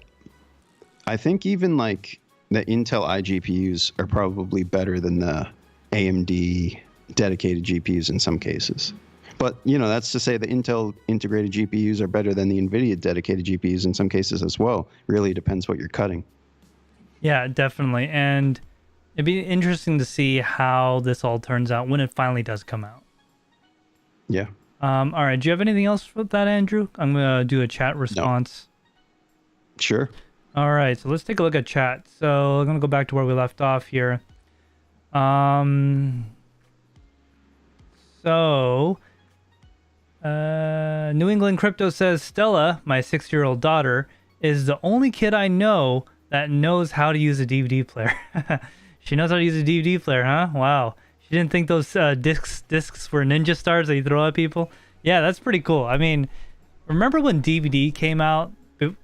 Speaker 2: I think even like the Intel iGPUs are probably better than the AMD dedicated GPUs in some cases. But, that's to say the Intel integrated GPUs are better than the NVIDIA dedicated GPUs in some cases as well. Really depends what you're cutting.
Speaker 1: Yeah, definitely. And it'd be interesting to see how this all turns out when it finally does come out.
Speaker 2: Yeah.
Speaker 1: All right. Do you have anything else with that, Andrew? I'm going to do a chat response.
Speaker 2: No. Sure.
Speaker 1: All right, so let's take a look at chat. So I'm going to go back to where we left off here. New England Crypto says, Stella, my 6-year-old daughter, is the only kid I know that knows how to use a DVD player. She knows how to use a DVD player, huh? Wow. She didn't think those discs were ninja stars that you throw at people? Yeah, that's pretty cool. I mean, remember when DVD came out?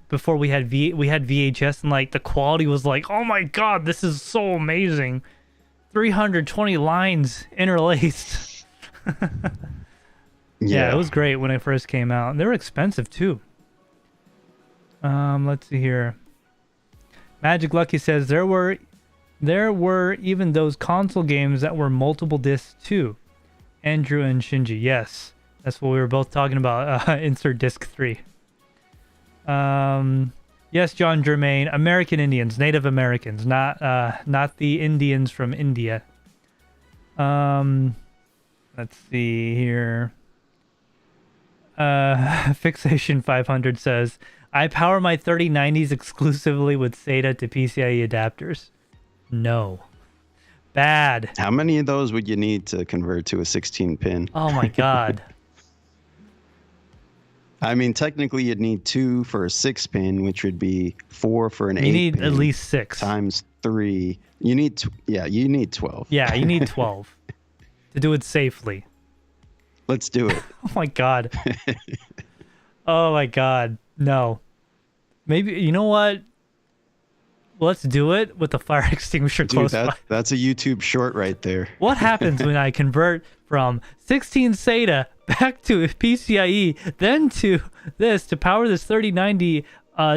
Speaker 1: Before we had VHS, and like the quality was like, oh my god, this is so amazing. 320 lines interlaced. Yeah, it was great when it first came out. And they were expensive too. Let's see here. Magic Lucky says there were even those console games that were multiple discs too. Andrew and Shinji, yes, that's what we were both talking about. Insert disc 3. Yes, John Germain, American Indians, Native Americans, not the Indians from India. Let's see here. Fixation 500 says, I power my 3090s exclusively with SATA to PCIe adapters. No. Bad.
Speaker 2: How many of those would you need to convert to a 16 pin?
Speaker 1: Oh my god.
Speaker 2: I mean, technically, you'd need 2 for a 6-pin, which would be 4 for an 8-pin.
Speaker 1: You need at least 6
Speaker 2: times 3. You need 12.
Speaker 1: Yeah, you need 12 to do it safely.
Speaker 2: Let's do it.
Speaker 1: Oh my god. Oh my god. No. Maybe, you know what? Let's do it with the fire extinguisher close by.
Speaker 2: That's a YouTube short right there.
Speaker 1: What happens when I convert from 16 SATA back to PCIe, then to this to power this 3090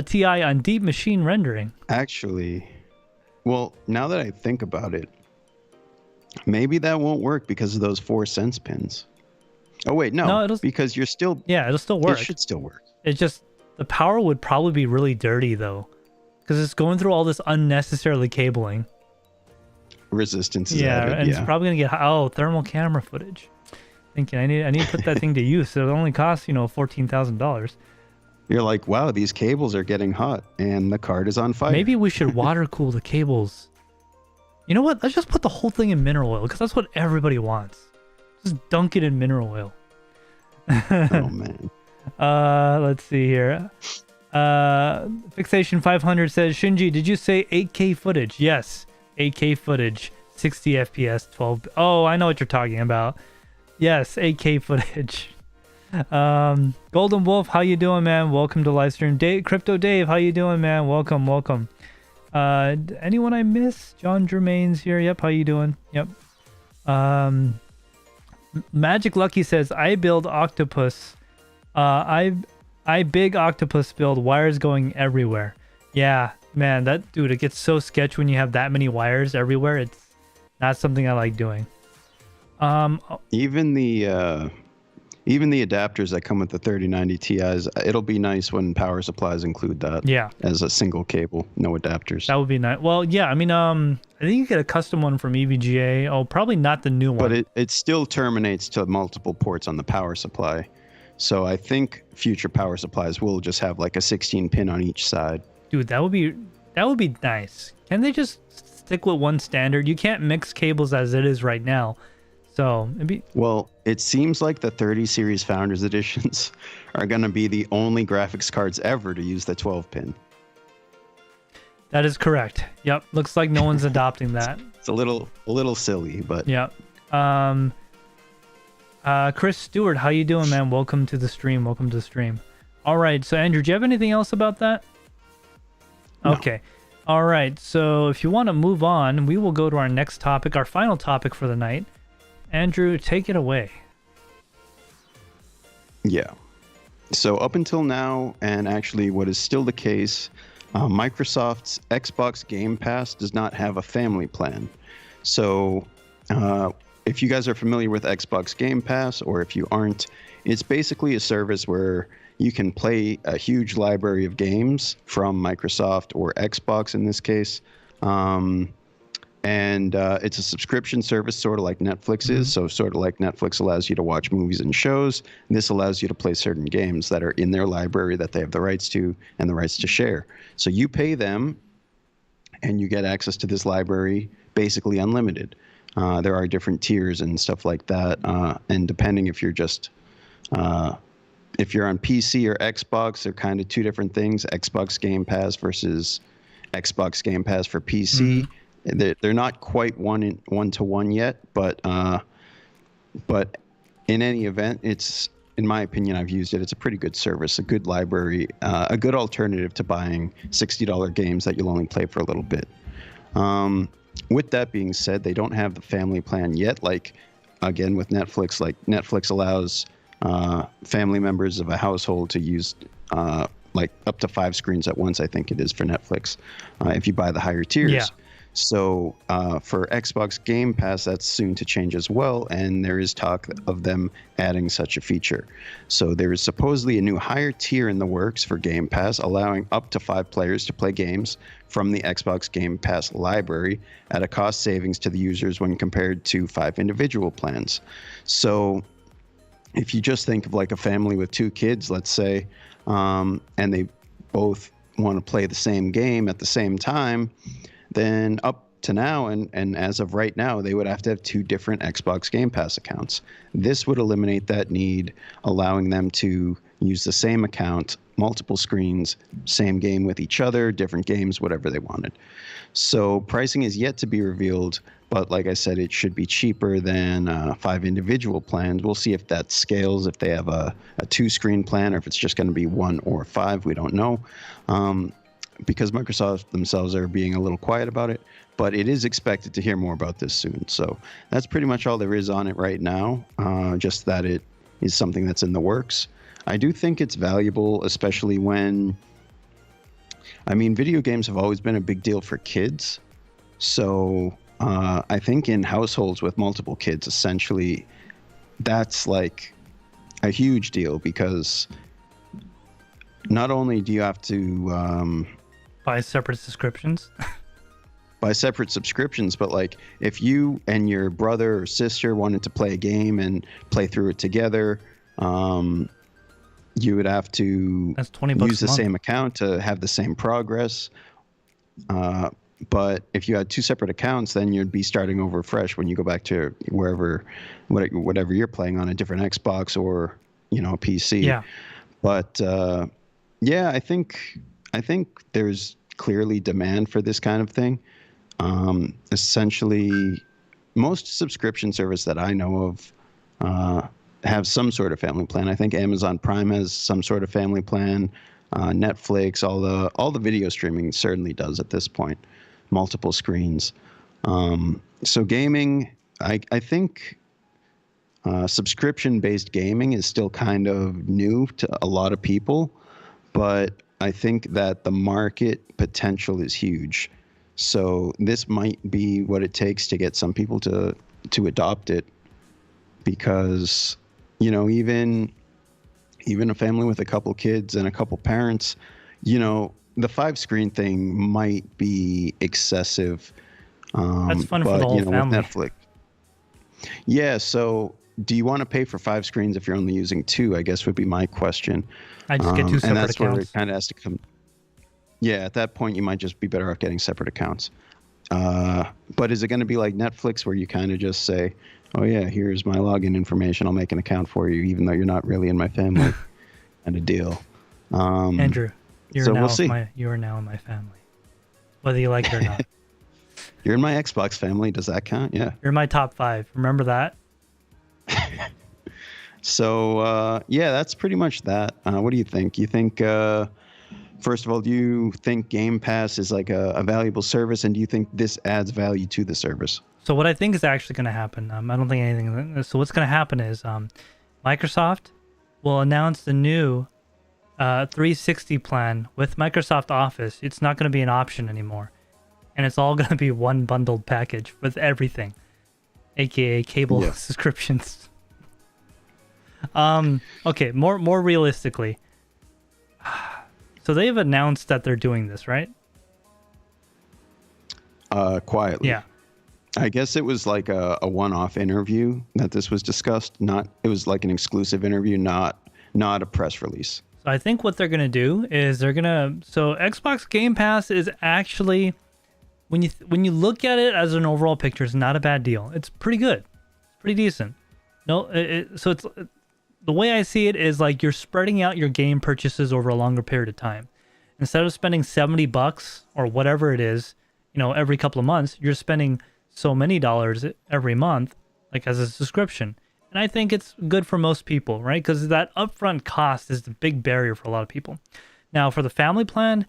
Speaker 1: Ti on deep machine rendering?
Speaker 2: Actually, well, now that I think about it, maybe that won't work because of those 4 sense pins. Oh wait, no, because you're still...
Speaker 1: Yeah, it'll still work.
Speaker 2: It should still work.
Speaker 1: It's just, the power would probably be really dirty though, because it's going through all this unnecessarily cabling.
Speaker 2: Resistance is added,
Speaker 1: it's probably gonna get thermal camera footage. Thinking I need to put that thing to use. So it only costs $14,000.
Speaker 2: You're like, wow, these cables are getting hot, and the card is on fire.
Speaker 1: Maybe we should water cool the cables. You know what? Let's just put the whole thing in mineral oil, because that's what everybody wants. Just dunk it in mineral oil.
Speaker 2: Oh man.
Speaker 1: Let's see here. Fixation 500 says, Shinji, did you say 8K footage? Yes, 8K footage, 60 FPS, 12. Oh, I know what you're talking about. Yes, 8K footage. Golden Wolf, how you doing, man? Welcome to livestream. Crypto Dave, how you doing, man? Welcome. Anyone I miss? John Germain's here. Yep, how you doing? Yep. Magic Lucky says, I build octopus. I big octopus build, wires going everywhere. Yeah, man, it gets so sketch when you have that many wires everywhere. That's something I like doing.
Speaker 2: Even the adapters that come with the 3090 Ti's, it'll be nice when power supplies include that.
Speaker 1: Yeah.
Speaker 2: As a single cable, no adapters.
Speaker 1: That would be nice. Well, yeah, I mean, I think you get a custom one from EVGA. Oh, probably not the new one.
Speaker 2: But it still terminates to multiple ports on the power supply. So I think future power supplies will just have like a 16 pin on each side.
Speaker 1: Dude, that would be nice. Can they just stick with one standard? You can't mix cables as it is right now. So
Speaker 2: well, it seems like the 30 series Founders Editions are going to be the only graphics cards ever to use the 12 pin.
Speaker 1: That is correct. Yep, looks like no one's adopting that.
Speaker 2: It's a little silly, but
Speaker 1: yeah. Chris Stewart, how you doing, man? Welcome to the stream. All right, so Andrew, do you have anything else about that?
Speaker 2: No.
Speaker 1: Okay. All right, so if you want to move on, we will go to our next topic, our final topic for the night. Andrew, take it away.
Speaker 2: Yeah. So up until now, and actually what is still the case, Microsoft's Xbox Game Pass does not have a family plan. So if you guys are familiar with Xbox Game Pass, or if you aren't, it's basically a service where you can play a huge library of games from Microsoft or Xbox in this case. And it's a subscription service, sort of like Netflix is. So sort of like Netflix allows you to watch movies and shows. This allows you to play certain games that are in their library that they have the rights to and the rights to share. So you pay them and you get access to this library basically unlimited. There are different tiers and stuff like that. And depending if you're just, if you're on PC or Xbox, they're kind of two different things. Xbox Game Pass versus Xbox Game Pass for PC. They're not quite one-to-one yet, but in any event, it's, in my opinion, I've used it. It's a pretty good service, a good library, a good alternative to buying $60 games that you'll only play for a little bit. With that being said, they don't have the family plan yet. Like, again, with Netflix, like Netflix allows family members of a household to use like up to 5 screens at once, I think it is for Netflix, if you buy the higher tiers.
Speaker 1: Yeah.
Speaker 2: So for Xbox Game Pass, that's soon to change as well, and there is talk of them adding such a feature. So there is supposedly a new higher tier in the works for Game Pass, allowing up to 5 players to play games from the Xbox Game Pass library at a cost savings to the users when compared to 5 individual plans. So if you just think of like a family with 2 kids, let's say, and they both want to play the same game at the same time, then up to now and as of right now, they would have to have 2 different Xbox Game Pass accounts. This would eliminate that need, allowing them to use the same account, multiple screens, same game with each other, different games, whatever they wanted. So pricing is yet to be revealed, but like I said, it should be cheaper than 5 individual plans. We'll see if that scales, if they have a 2-screen plan, or if it's just going to be 1 or 5. We don't know. Because Microsoft themselves are being a little quiet about it, but it is expected to hear more about this soon. So that's pretty much all there is on it right now, just that it is something that's in the works. I do think it's valuable, especially when, I mean, video games have always been a big deal for kids. So I think in households with multiple kids, essentially, that's like a huge deal, because not only do you have to
Speaker 1: buy separate subscriptions.
Speaker 2: But like if you and your brother or sister wanted to play a game and play through it together, you would have to
Speaker 1: That's $20
Speaker 2: use the
Speaker 1: a month.
Speaker 2: same account to have the same progress. But if you had 2 separate accounts, then you'd be starting over fresh when you go back to whatever you're playing on a different Xbox or, you know, a PC.
Speaker 1: Yeah.
Speaker 2: But yeah, I think there's clearly demand for this kind of thing. Essentially, most subscription service that I know of have some sort of family plan. I think Amazon Prime has some sort of family plan. Netflix, all the video streaming certainly does at this point. Multiple screens. So gaming, I think subscription-based gaming is still kind of new to a lot of people, but I think that the market potential is huge. So this might be what it takes to get some people to adopt it, because, you know, even a family with a couple kids and a couple parents, you know, the 5-screen thing might be excessive.
Speaker 1: That's fun for the whole family.
Speaker 2: With Netflix. Yeah. So do you want to pay for 5 screens if you're only using 2? I guess would be my question.
Speaker 1: I just get 2 separate
Speaker 2: and that's
Speaker 1: accounts.
Speaker 2: where it kind of has to come. Yeah, at that point, you might just be better off getting separate accounts. But is it going to be like Netflix, where you kind of just say, oh, yeah, here's my login information, I'll make an account for you, even though you're not really in my family, kind of deal?
Speaker 1: Andrew, you are now in my family, whether you like it or not.
Speaker 2: You're in my Xbox family. Does that count? Yeah.
Speaker 1: You're in my top 5. Remember that?
Speaker 2: So, yeah, that's pretty much that. What do you think? You think... First of all, do you think Game Pass is like a valuable service, and do you think this adds value to the service?
Speaker 1: So what I think is actually going to happen, I don't think anything. So what's going to happen is Microsoft will announce the new 360 plan with Microsoft Office. It's not going to be an option anymore, and it's all going to be one bundled package with everything, aka cable subscriptions. Okay, more realistically. So they've announced that they're doing this, right?
Speaker 2: Quietly.
Speaker 1: Yeah.
Speaker 2: I guess it was like a one-off interview that this was discussed. It was like an exclusive interview, not a press release.
Speaker 1: So I think what they're gonna do is so Xbox Game Pass is actually, when you look at it as an overall picture, it's not a bad deal. It's pretty good. It's pretty decent. The way I see it is like you're spreading out your game purchases over a longer period of time. Instead of spending $70 or whatever it is, you know, every couple of months, you're spending so many dollars every month, like as a subscription. And I think it's good for most people, right? Because that upfront cost is the big barrier for a lot of people. Now, for the family plan,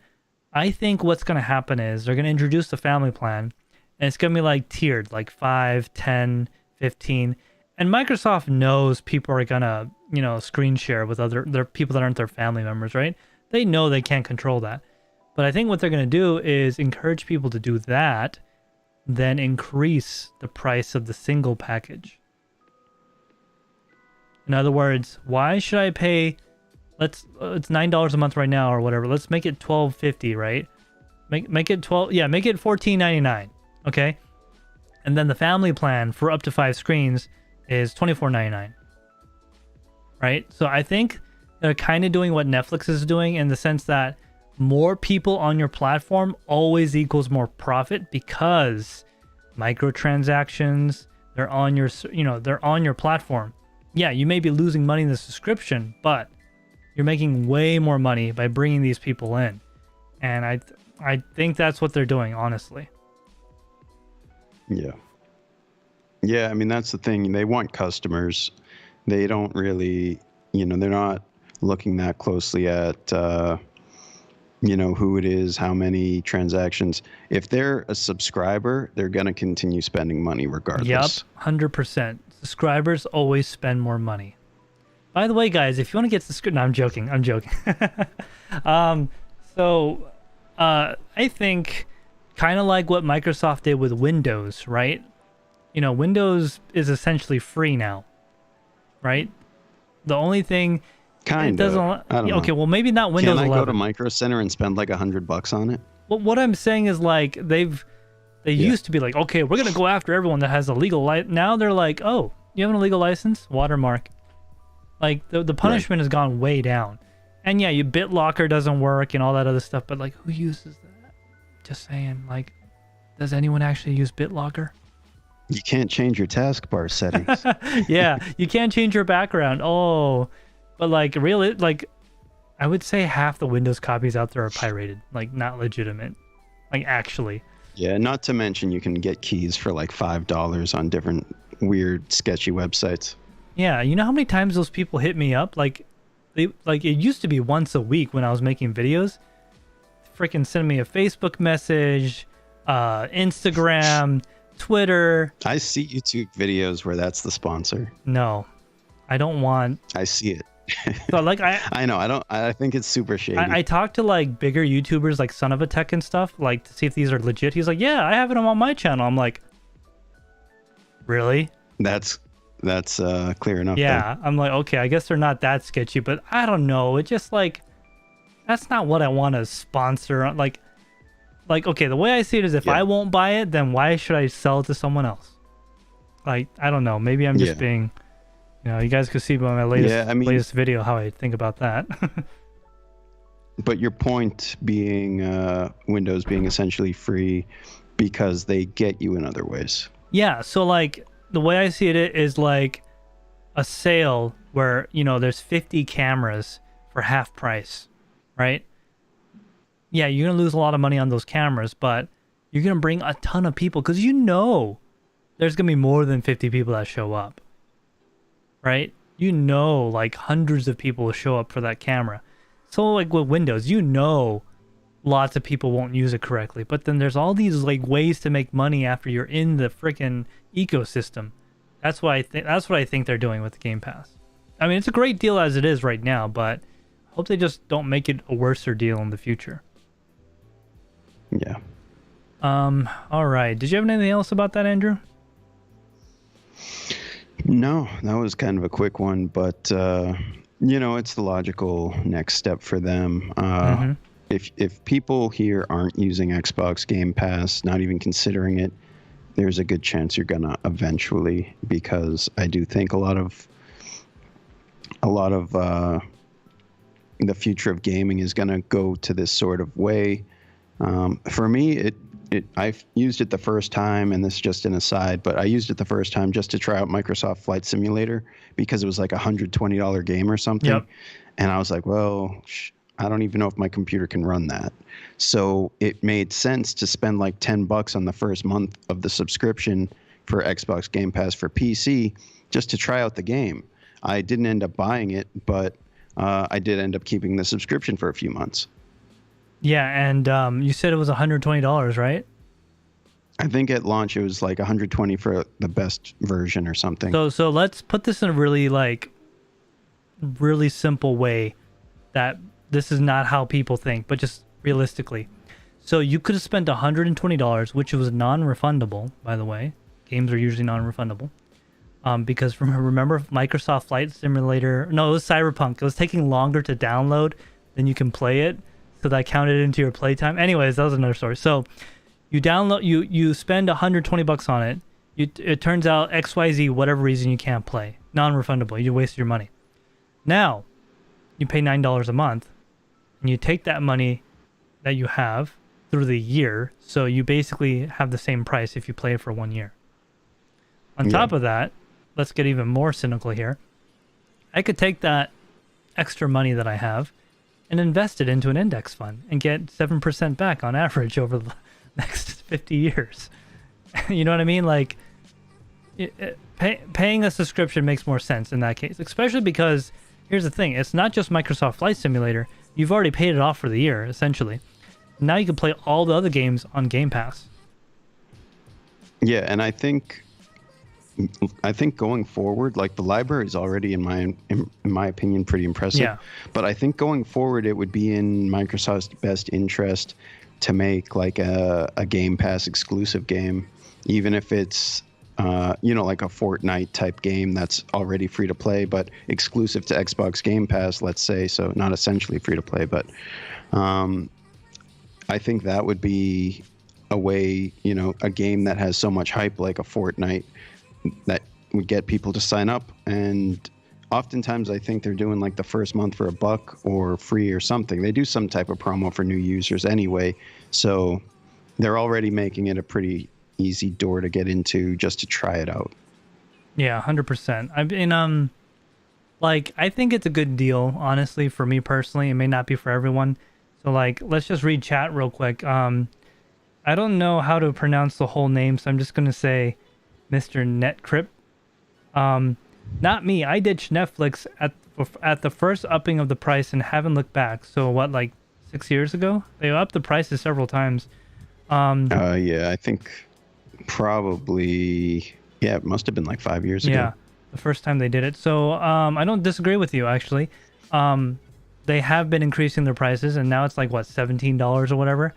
Speaker 1: I think what's going to happen is they're going to introduce the family plan, and it's going to be like tiered, like 5, 10, 15. And Microsoft knows people are going to, you know, screen share with their people that aren't their family members, right? They know they can't control that. But I think what they're going to do is encourage people to do that, then increase the price of the single package. In other words, why should I pay, it's $9 a month right now or whatever. Let's make it $12.50, right? Make it $14.99, okay? And then the family plan for up to 5 screens is $24.99, right? So I think they're kind of doing what Netflix is doing, in the sense that more people on your platform always equals more profit, because microtransactions, they're on your platform. Yeah, you may be losing money in the subscription, but you're making way more money by bringing these people in. And I think that's what they're doing, honestly.
Speaker 2: Yeah. Yeah, I mean, that's the thing. They want customers. They don't really, they're not looking that closely at, who it is, how many transactions. If they're a subscriber, they're going to continue spending money regardless.
Speaker 1: Yep, 100%. Subscribers always spend more money. By the way, guys, if you want to get subscribed... No, I'm joking. I think kind of like what Microsoft did with Windows, right? Windows is essentially free now, right? The only thing...
Speaker 2: Kind of. I don't know.
Speaker 1: Okay, well, maybe not Windows 11.
Speaker 2: Can I go to Micro Center and spend like $100 on it?
Speaker 1: Well, what I'm saying is, like, they used to be like, okay, we're going to go after everyone that has a legal license. Now they're like, oh, you have an illegal license? Watermark. Like, the punishment has gone way down. And yeah, BitLocker doesn't work and all that other stuff, but like, who uses that? Just saying, like, does anyone actually use BitLocker?
Speaker 2: You can't change your taskbar settings.
Speaker 1: Yeah, you can't change your background. Oh, but like, really, like, I would say half the Windows copies out there are pirated, like, not legitimate, like, actually.
Speaker 2: Yeah, not to mention you can get keys for like $5 on different weird, sketchy websites.
Speaker 1: Yeah, you know how many times those people hit me up? Like, it used to be once a week when I was making videos. Freaking send me a Facebook message, Instagram, Twitter.
Speaker 2: I see YouTube videos where that's the sponsor.
Speaker 1: No, I don't want...
Speaker 2: I see it.
Speaker 1: So like
Speaker 2: I know. I think it's super shady.
Speaker 1: I talked to like bigger YouTubers like Son of a Tech and stuff, like to see if these are legit. He's like, yeah, I have them on my channel. I'm like, really?
Speaker 2: That's clear enough.
Speaker 1: Yeah. I'm like, okay, I guess they're not that sketchy, but I don't know. It just like, that's not what I want to sponsor. Like, okay, the way I see it is if I won't buy it, then why should I sell it to someone else? Like, I don't know. Maybe I'm just being, you guys could see by my latest video how I think about that.
Speaker 2: But your point being Windows being essentially free because they get you in other ways.
Speaker 1: Yeah, so like the way I see it is like a sale where, there's 50 cameras for half price, right? Yeah, you're going to lose a lot of money on those cameras, but you're going to bring a ton of people because there's going to be more than 50 people that show up, right? Like hundreds of people will show up for that camera. So like with Windows, lots of people won't use it correctly, but then there's all these like ways to make money after you're in the freaking ecosystem. That's what I think they're doing with the Game Pass. I mean, it's a great deal as it is right now, but I hope they just don't make it a worser deal in the future.
Speaker 2: Yeah.
Speaker 1: All right. Did you have anything else about that, Andrew?
Speaker 2: No, that was kind of a quick one, but it's the logical next step for them. If people here aren't using Xbox Game Pass, not even considering it, there's a good chance you're gonna eventually, because I do think a lot of the future of gaming is gonna go to this sort of way. For me, I've used it the first time, and this is just an aside, but I used it the first time just to try out Microsoft Flight Simulator because it was like $120 game or something.
Speaker 1: Yep.
Speaker 2: And I was like, well, I don't even know if my computer can run that. So it made sense to spend like $10 on the first month of the subscription for Xbox Game Pass for PC just to try out the game. I didn't end up buying it, but I did end up keeping the subscription for a few months.
Speaker 1: Yeah, and you said it was $120, right?
Speaker 2: I think at launch it was like $120 for the best version or something.
Speaker 1: So let's put this in a really simple way that this is not how people think, but just realistically. So you could have spent $120, which was non-refundable, by the way. Games are usually non-refundable. Because remember Microsoft Flight Simulator? No, it was Cyberpunk. It was taking longer to download than you can play it. So that counted into your playtime. Anyways, that was another story. So you spend $120 on it. It turns out XYZ, whatever reason, you can't play. Non-refundable. You wasted your money. Now, you pay $9 a month, and you take that money that you have through the year. So you basically have the same price if you play it for 1 year. On top of that, let's get even more cynical here. I could take that extra money that I have and invest it into an index fund and get 7% back on average over the next 50 years. You know what I mean? Like, paying a subscription makes more sense in that case, especially because here's the thing. It's not just Microsoft Flight Simulator. You've already paid it off for the year, essentially. Now you can play all the other games on Game Pass.
Speaker 2: Yeah, and I think going forward, like the library is already in my opinion pretty impressive.
Speaker 1: Yeah.
Speaker 2: But I think going forward it would be in Microsoft's best interest to make like a Game Pass exclusive game, even if it's like a Fortnite type game that's already free to play but exclusive to Xbox Game Pass, let's say, so not essentially free to play, but I think that would be a way, a game that has so much hype like a Fortnite that would get people to sign up. And oftentimes I think they're doing like the first month for $1 or free or something. They do some type of promo for new users anyway. So they're already making it a pretty easy door to get into just to try it out.
Speaker 1: Yeah, 100%. I mean, I think it's a good deal, honestly, for me personally. It may not be for everyone. So let's just read chat real quick. I don't know how to pronounce the whole name, so I'm just going to say Mr. Netcrypt. Not me. I ditched Netflix at the first upping of the price and haven't looked back. So what, 6 years ago? They upped the prices several times.
Speaker 2: Yeah, I think probably, it must have been 5 years ago.
Speaker 1: Yeah. the first time they did it. So I don't disagree with you, actually. They have been increasing their prices, and now it's like, what, $17 or whatever.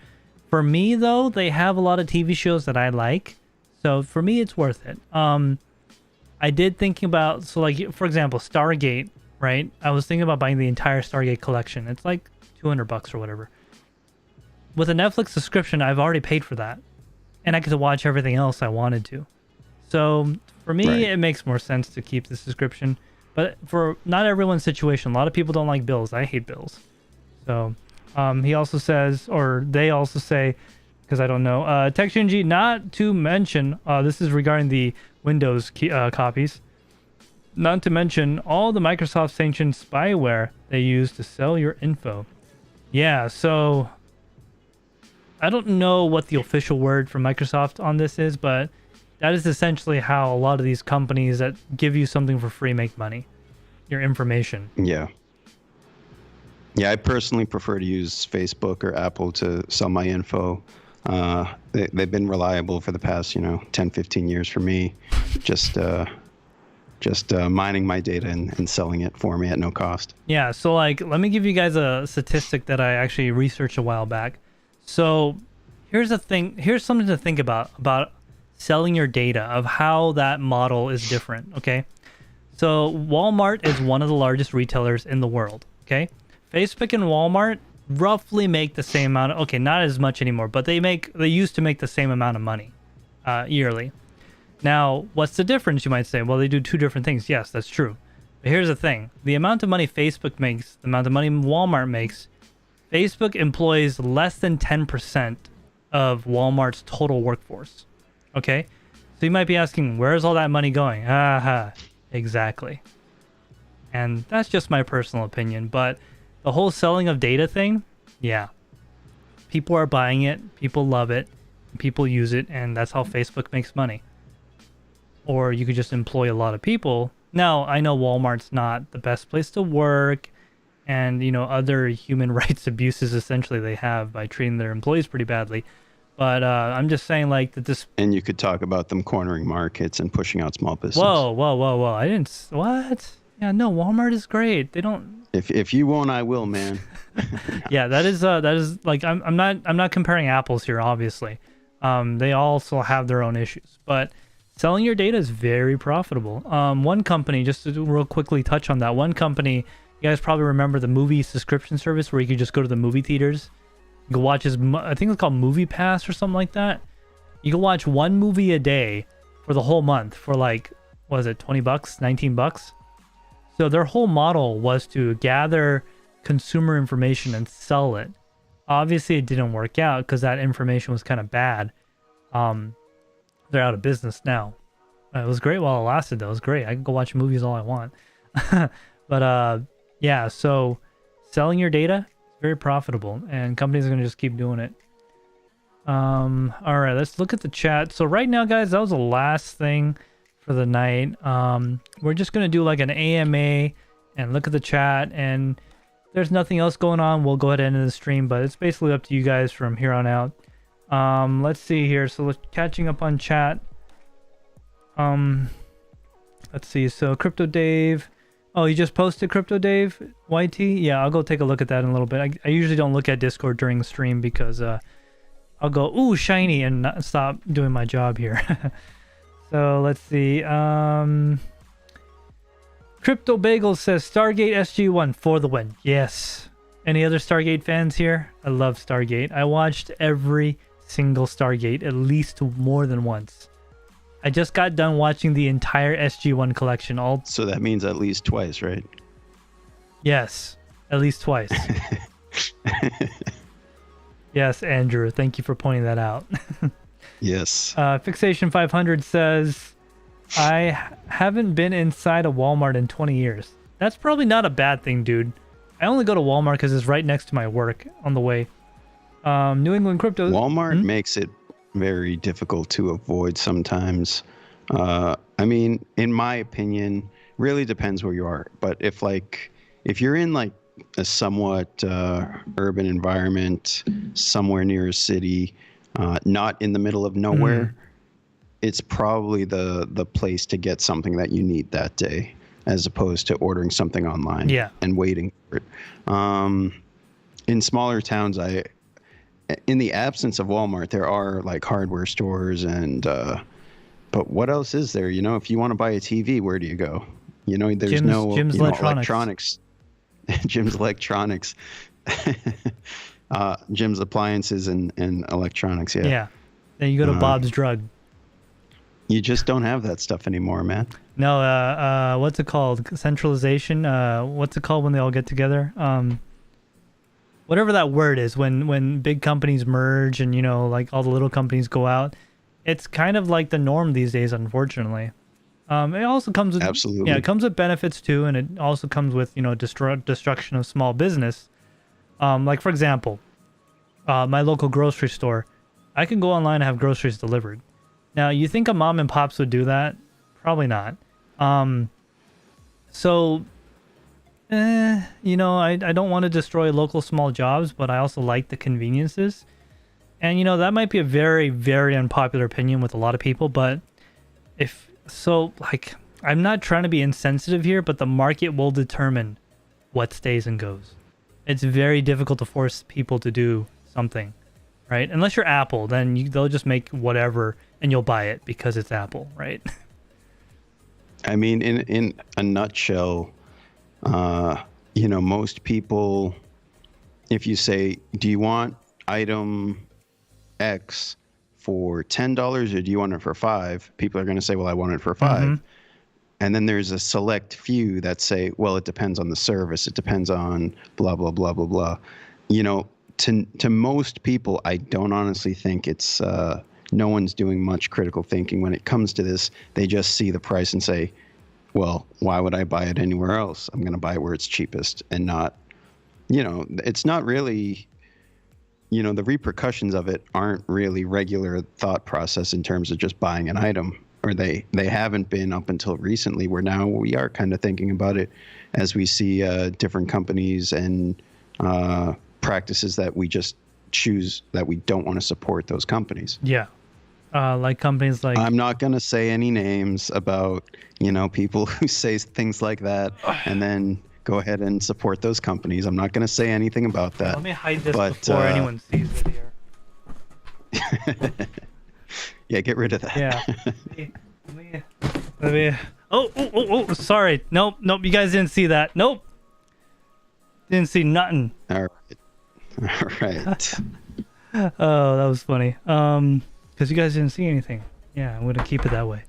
Speaker 1: For me, though, they have a lot of TV shows that I like. So for me, it's worth it. I did thinking about, so like, for example, Stargate, right? I was thinking about buying the entire Stargate collection. It's like $200 or whatever. With a Netflix subscription, I've already paid for that. And I get to watch everything else I wanted to. So for me, it makes more sense to keep the subscription. But for not everyone's situation, a lot of people don't like bills. I hate bills. So he also says, or they also say, because I don't know, TekShinji, not to mention, this is regarding the Windows copies, not to mention all the Microsoft sanctioned spyware they use to sell your info. Yeah, so I don't know what the official word for Microsoft on this is, but that is essentially how a lot of these companies that give you something for free make money. Your information.
Speaker 2: Yeah. Yeah, I personally prefer to use Facebook or Apple to sell my info. They've been reliable for the past, 10, 15 years for me. Just mining my data and selling it for me at no cost.
Speaker 1: Yeah, so like, let me give you guys a statistic that I actually researched a while back. So here's something to think about selling your data, of how that model is different, okay? So Walmart is one of the largest retailers in the world, okay? Facebook and Walmart roughly make the same amount of, okay, not as much anymore, but they used to make the same amount of money yearly. Now, what's the difference, you might say? Well, they do two different things. Yes, that's true. But here's the thing. The amount of money Facebook makes, the amount of money Walmart makes, Facebook employs less than 10% of Walmart's total workforce. Okay? So you might be asking, where's all that money going? Exactly. And that's just my personal opinion. But the whole selling of data thing, yeah. People are buying it. People love it. People use it. And that's how Facebook makes money. Or you could just employ a lot of people. Now, I know Walmart's not the best place to work. And, other human rights abuses essentially they have by treating their employees pretty badly. But I'm just saying, like, that this...
Speaker 2: And you could talk about them cornering markets and pushing out small business.
Speaker 1: Whoa. I didn't... What? Yeah, no, Walmart is great. They don't...
Speaker 2: If you won't, I will, man.
Speaker 1: Yeah, that is like, I'm not comparing apples here, obviously. They also have their own issues. But selling your data is very profitable. One company, just to real quickly touch on that, one company... You guys probably remember the movie subscription service where you could just go to the movie theaters. You can watch I think it's called Movie Pass or something like that. You can watch one movie a day for the whole month for like, what is it, $20, $19? So their whole model was to gather consumer information and sell it. Obviously, it didn't work out because that information was kind of bad. They're out of business now. It was great while it lasted, though. It was great. I can go watch movies all I want. But, yeah, so selling your data is very profitable, and companies are going to just keep doing it. All right, let's look at the chat. So right now, guys, that was the last thing for the night. We're just going to do like an AMA and look at the chat, and if there's nothing else going on, we'll go ahead and end the stream, but it's basically up to you guys from here on out. Let's see here. So let's catching up on chat. Let's see. So Crypto Dave... Oh, you just posted Crypto Dave YT? Yeah, I'll go take a look at that in a little bit. I usually don't look at Discord during the stream because I'll go, ooh, shiny, and not stop doing my job here. So let's see. Crypto Bagel says Stargate SG-1 for the win. Yes. Any other Stargate fans here? I love Stargate. I watched every single Stargate at least more than once. I just got done watching the entire SG-1 collection.
Speaker 2: So that means at least twice, right?
Speaker 1: Yes, at least twice. Yes, Andrew, thank you for pointing that out.
Speaker 2: Yes.
Speaker 1: Fixation 500 says, I haven't been inside a Walmart in 20 years. That's probably not a bad thing, dude. I only go to Walmart because it's right next to my work on the way. New England Crypto...
Speaker 2: Walmart makes it very difficult to avoid sometimes. I mean, in my opinion, really depends where you are. But if you're in like a somewhat urban environment, somewhere near a city, not in the middle of nowhere, it's probably the place to get something that you need that day, as opposed to ordering something online and waiting for it. In smaller towns, in the absence of Walmart, there are like hardware stores but what else is there? If you want to buy a TV, where do you go? There's
Speaker 1: Jim's
Speaker 2: electronics. Jim's Electronics. Jim's Appliances and Electronics.
Speaker 1: Yeah. Then you go to Bob's Drug.
Speaker 2: You just don't have that stuff anymore, man.
Speaker 1: No, what's it called? Centralization. What's it called when they all get together? Whatever that word is, when big companies merge and like all the little companies go out. It's kind of like the norm these days, unfortunately. It also comes with
Speaker 2: absolutely.
Speaker 1: Yeah, it comes with benefits too, and it also comes with destruction of small business. Like for example, my local grocery store, I can go online and have groceries delivered. Now, you think a mom and pops would do that? Probably not. I don't want to destroy local small jobs, but I also like the conveniences. And, that might be a very, very unpopular opinion with a lot of people, but I'm not trying to be insensitive here, but the market will determine what stays and goes. It's very difficult to force people to do something, right? Unless you're Apple, then they'll just make whatever and you'll buy it because it's Apple, right?
Speaker 2: I mean, in a nutshell, most people, if you say, do you want item X for $10 or do you want it for $5? People are going to say, well, I want it for $5. Mm-hmm. And then there's a select few that say, well, it depends on the service. It depends on blah, blah, blah, blah, blah. To most people, I don't honestly think it's no one's doing much critical thinking when it comes to this. They just see the price and say, well, why would I buy it anywhere else? I'm going to buy it where it's cheapest and not, it's not really, the repercussions of it aren't really regular thought process in terms of just buying an item, or they haven't been up until recently, where now we are kind of thinking about it as we see different companies and practices that we just choose that we don't want to support those companies.
Speaker 1: Yeah. Like companies like...
Speaker 2: I'm not going to say any names about, people who say things like that and then go ahead and support those companies. I'm not going to say anything about that.
Speaker 1: Let me hide this before anyone sees it here.
Speaker 2: Yeah, get rid of that.
Speaker 1: Yeah. Let me... Oh, sorry. Nope. You guys didn't see that. Nope. Didn't see nothing.
Speaker 2: All right.
Speaker 1: Oh, that was funny. Because you guys didn't see anything. Yeah, I'm going to keep it that way.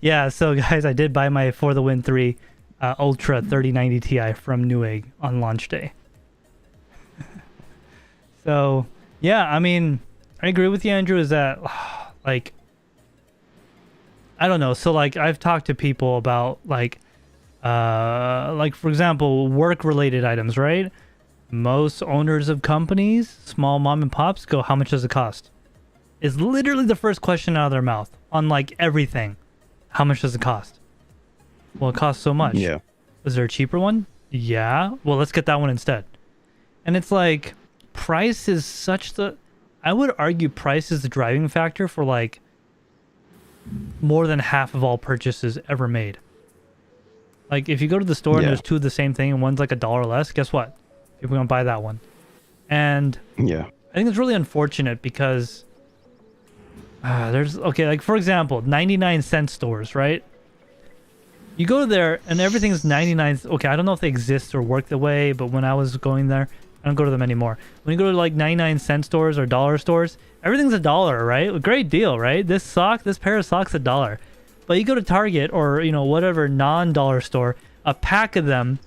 Speaker 1: Yeah, so guys, I did buy my For the Win 3 Ultra 3090 Ti from Newegg on launch day. So, yeah, I mean, I agree with you, Andrew, is that, I don't know. So, I've talked to people about, for example, work-related items, right? Most owners of companies, small mom and pops, go, how much does it cost? Is literally the first question out of their mouth on everything. How much does it cost? Well, it costs so much.
Speaker 2: Yeah.
Speaker 1: Is there a cheaper one? Yeah. Well, let's get that one instead. And it's price is I would argue price is the driving factor for more than half of all purchases ever made. If you go to the store and there's two of the same thing and one's $1 less, guess what? People are going to buy that one. And
Speaker 2: yeah,
Speaker 1: I think it's really unfortunate because for example, 99-cent stores, right? You go there and everything's 99. Okay, I don't know if they exist or work the way, but when I was going there, I don't go to them anymore. When you go to 99-cent stores or dollar stores, everything's $1, right? A great deal, right? This pair of socks, $1. But you go to Target or whatever non-dollar store, a pack of 12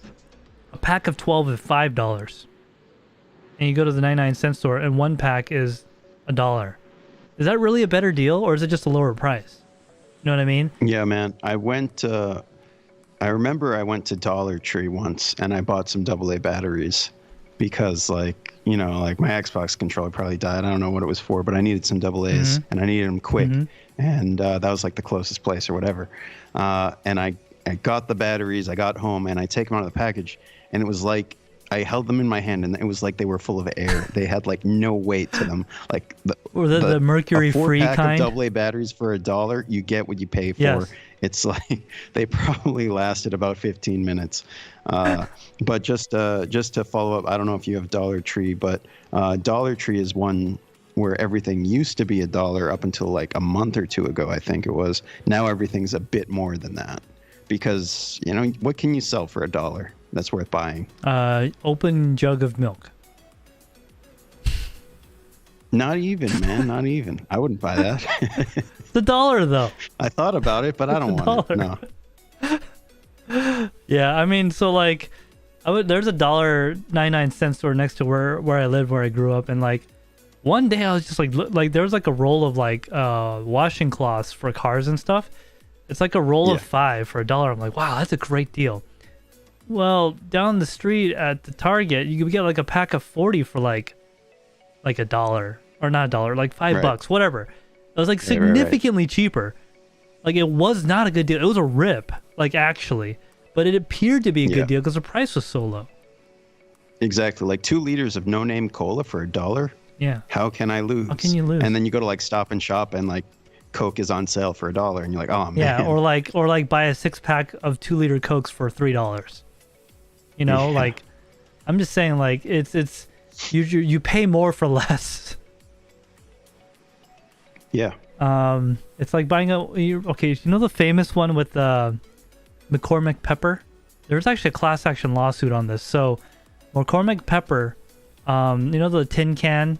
Speaker 1: is $5. And you go to the 99-cent store and one pack is $1. Is that really a better deal, or is it just a lower price? You know what I mean?
Speaker 2: Yeah, man. I remember I went to Dollar Tree once and I bought some AA batteries because my Xbox controller probably died. I don't know what it was for, but I needed some AA's and I needed them quick. And that was the closest place or whatever. And I got the batteries, I got home and I take them out of the package and it was I held them in my hand, and it was like they were full of air. They had like no weight to them. Like
Speaker 1: or the mercury-free
Speaker 2: kind.
Speaker 1: kind.
Speaker 2: Of AA batteries for $1, you get what you pay for.
Speaker 1: Yes.
Speaker 2: It's like they probably lasted about 15 minutes. But just to follow up, I don't know if you have Dollar Tree, but Dollar Tree is one where everything used to be $1 up until like a month or two ago, I think it was. Now everything's a bit more than that, because what can you sell for $1 that's worth buying?
Speaker 1: Open jug of milk.
Speaker 2: Not even, man. Not even. I wouldn't buy that.
Speaker 1: It's $1 though.
Speaker 2: I thought about it, but I don't want it. No.
Speaker 1: Yeah, I mean, so like, there's a $1.99 store next to where I live, where I grew up, and like, one day I was just like there was like a roll of like washing cloths for cars and stuff. It's like a roll of 5 for $1. I'm like, wow, that's a great deal. Well, down the street at the Target, you could get like a pack of 40 for like $1, or not $1, like $5, whatever. It was like significantly cheaper. Like, it was not a good deal. It was a rip, like, actually, but it appeared to be a good deal because the price was so low.
Speaker 2: Exactly, like 2 liters of no-name cola for $1.
Speaker 1: Yeah.
Speaker 2: How can I lose?
Speaker 1: How can you lose?
Speaker 2: And then you go to like Stop and Shop, and like Coke is on sale for $1, and you're like, oh man.
Speaker 1: Yeah, or like buy a 6-pack of 2-liter Cokes for $3. Like, I'm just saying, like, it's you pay more for less.
Speaker 2: Yeah.
Speaker 1: It's like buying the famous one with McCormick Pepper? There's actually a class action lawsuit on this. So McCormick Pepper, the tin can,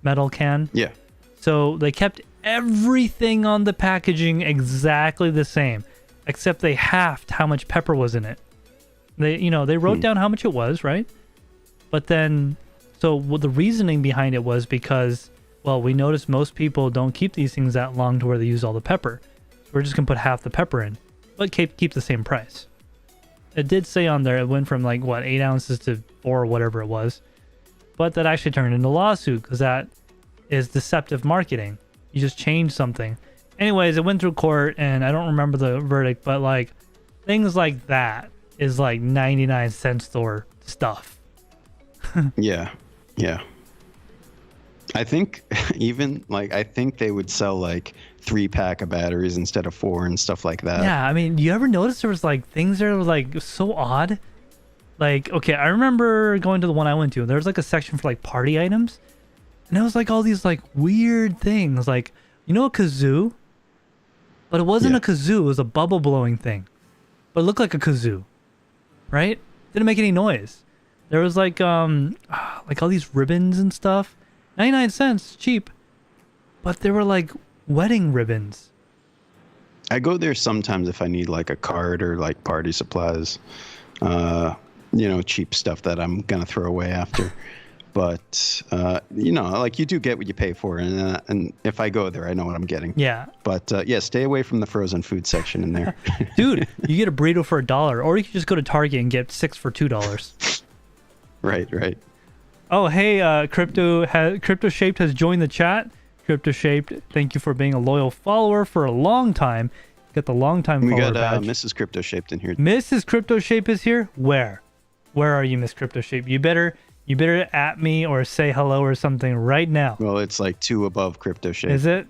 Speaker 1: metal can?
Speaker 2: Yeah.
Speaker 1: So they kept everything on the packaging exactly the same, except they halved how much pepper was in it. They wrote down how much it was, right? But then, so the reasoning behind it was because, well, we noticed most people don't keep these things that long to where they use all the pepper. So we're just going to put half the pepper in, but keep the same price. It did say on there it went from like, 8 ounces to 4 or whatever it was. But that actually turned into a lawsuit because that is deceptive marketing. You just change something. Anyways, it went through court, and I don't remember the verdict, but like things like that is like 99-cent store stuff.
Speaker 2: Yeah. I think I think they would sell like 3-pack of batteries instead of 4 and stuff like that.
Speaker 1: Yeah, I mean, you ever notice there was like things that were like so odd? Like, okay, I remember going to the one I went to. There was like a section for like party items, and it was like all these like weird things, like a kazoo, but it wasn't a kazoo. It was a bubble blowing thing, but it looked like a kazoo, right? Didn't make any noise. There was like all these ribbons and stuff. 99 cents, cheap. But they were like wedding ribbons.
Speaker 2: I go there sometimes if I need like a card or like party supplies, cheap stuff that I'm going to throw away after. But, like you do get what you pay for. And if I go there, I know what I'm getting.
Speaker 1: Yeah.
Speaker 2: But stay away from the frozen food section in there.
Speaker 1: Dude, you get a burrito for $1, or you can just go to Target and get 6 for $2.
Speaker 2: Right.
Speaker 1: Oh, hey, Crypto Shaped has joined the chat. Crypto Shaped, thank you for being a loyal follower for a long time. Get the long time follower badge.
Speaker 2: We got Mrs. Crypto Shaped in here.
Speaker 1: Mrs. Crypto Shape is here? Where are you, Miss Crypto Shape? You better at me or say hello or something right now.
Speaker 2: Well, it's like 2 above Crypto Shape.
Speaker 1: Is it?